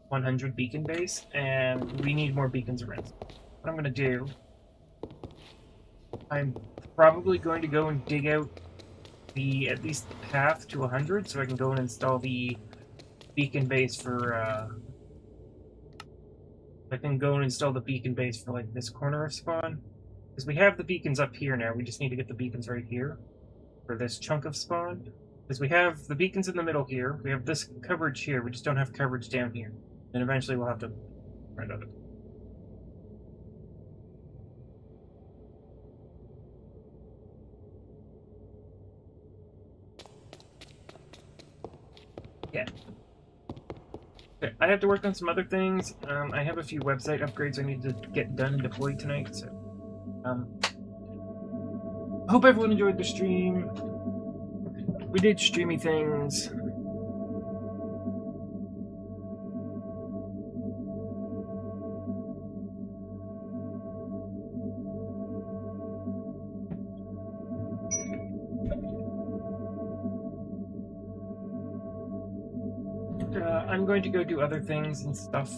100 beacon base, and we need more beacons around. What I'm going to do, I'm probably going to go and dig out the, at least the path to 100, so I can go and install the beacon base for, I can go and install the beacon base for, like, this corner of spawn. Because we have the beacons up here now, we just need to get the beacons right here for this chunk of spawn. Because we have the beacons in the middle here, we have this coverage here, we just don't have coverage down here. And eventually we'll have to run out of it. Yeah. Okay, I have to work on some other things. I have a few website upgrades I need to get done and deployed tonight, so hope everyone enjoyed the stream. We did streamy things. I'm going to go do other things and stuff.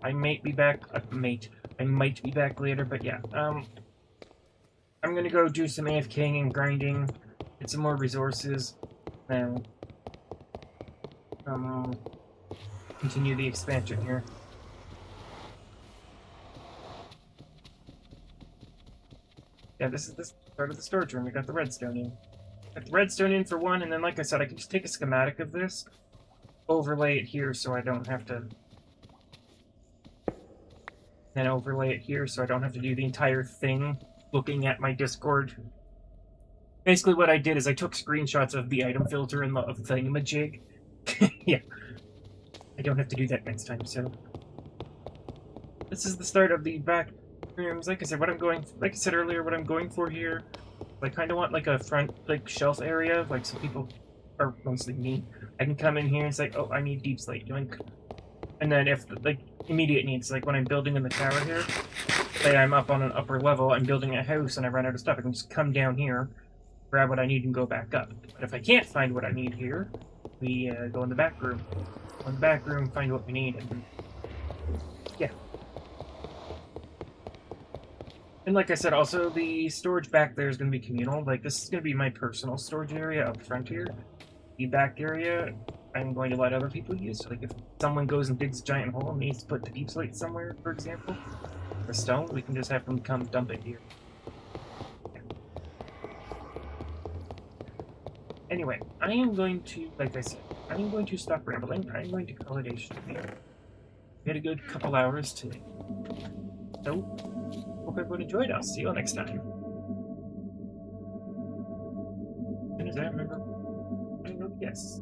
I might be back. I might be back later, but yeah. I'm gonna go do some AFKing and grinding, get some more resources, and continue the expansion here. Yeah, this is the start of the storage room. We got the redstone in. Got the redstone in for one, and then, like I said, I can just take a schematic of this, overlay it here so I don't have to, then overlay it here so I don't have to do the entire thing looking at my Discord. Basically what I did is I took screenshots of the item filter and the thingamajig. Yeah. I don't have to do that next time, so. This is the start of the back rooms. Like I said, like I said earlier, what I'm going for here, I kind of want like a front, like, shelf area, like, so people, or mostly me, I can come in here and say, oh, I need deep slate, yoink. And then if, like, immediate needs, like when I'm building in the tower here, say I'm up on an upper level, I'm building a house and I run out of stuff, I can just come down here, grab what I need and go back up. But if I can't find what I need here, we go in the back room. Go in the back room, find what we need, and yeah. And like I said, also, the storage back there is going to be communal. Like, this is going to be my personal storage area up front here. The back area, I'm going to let other people use. So, like, if someone goes and digs a giant hole and needs to put the deep slate somewhere, for example, or stone, we can just have them come dump it here. Yeah. Anyway, I am going to, like I said, I am going to stop rambling. I'm going to call it a stream. We had a good couple hours today. So, hope everyone enjoyed. I'll see you all next time. soon as I remember. Yes.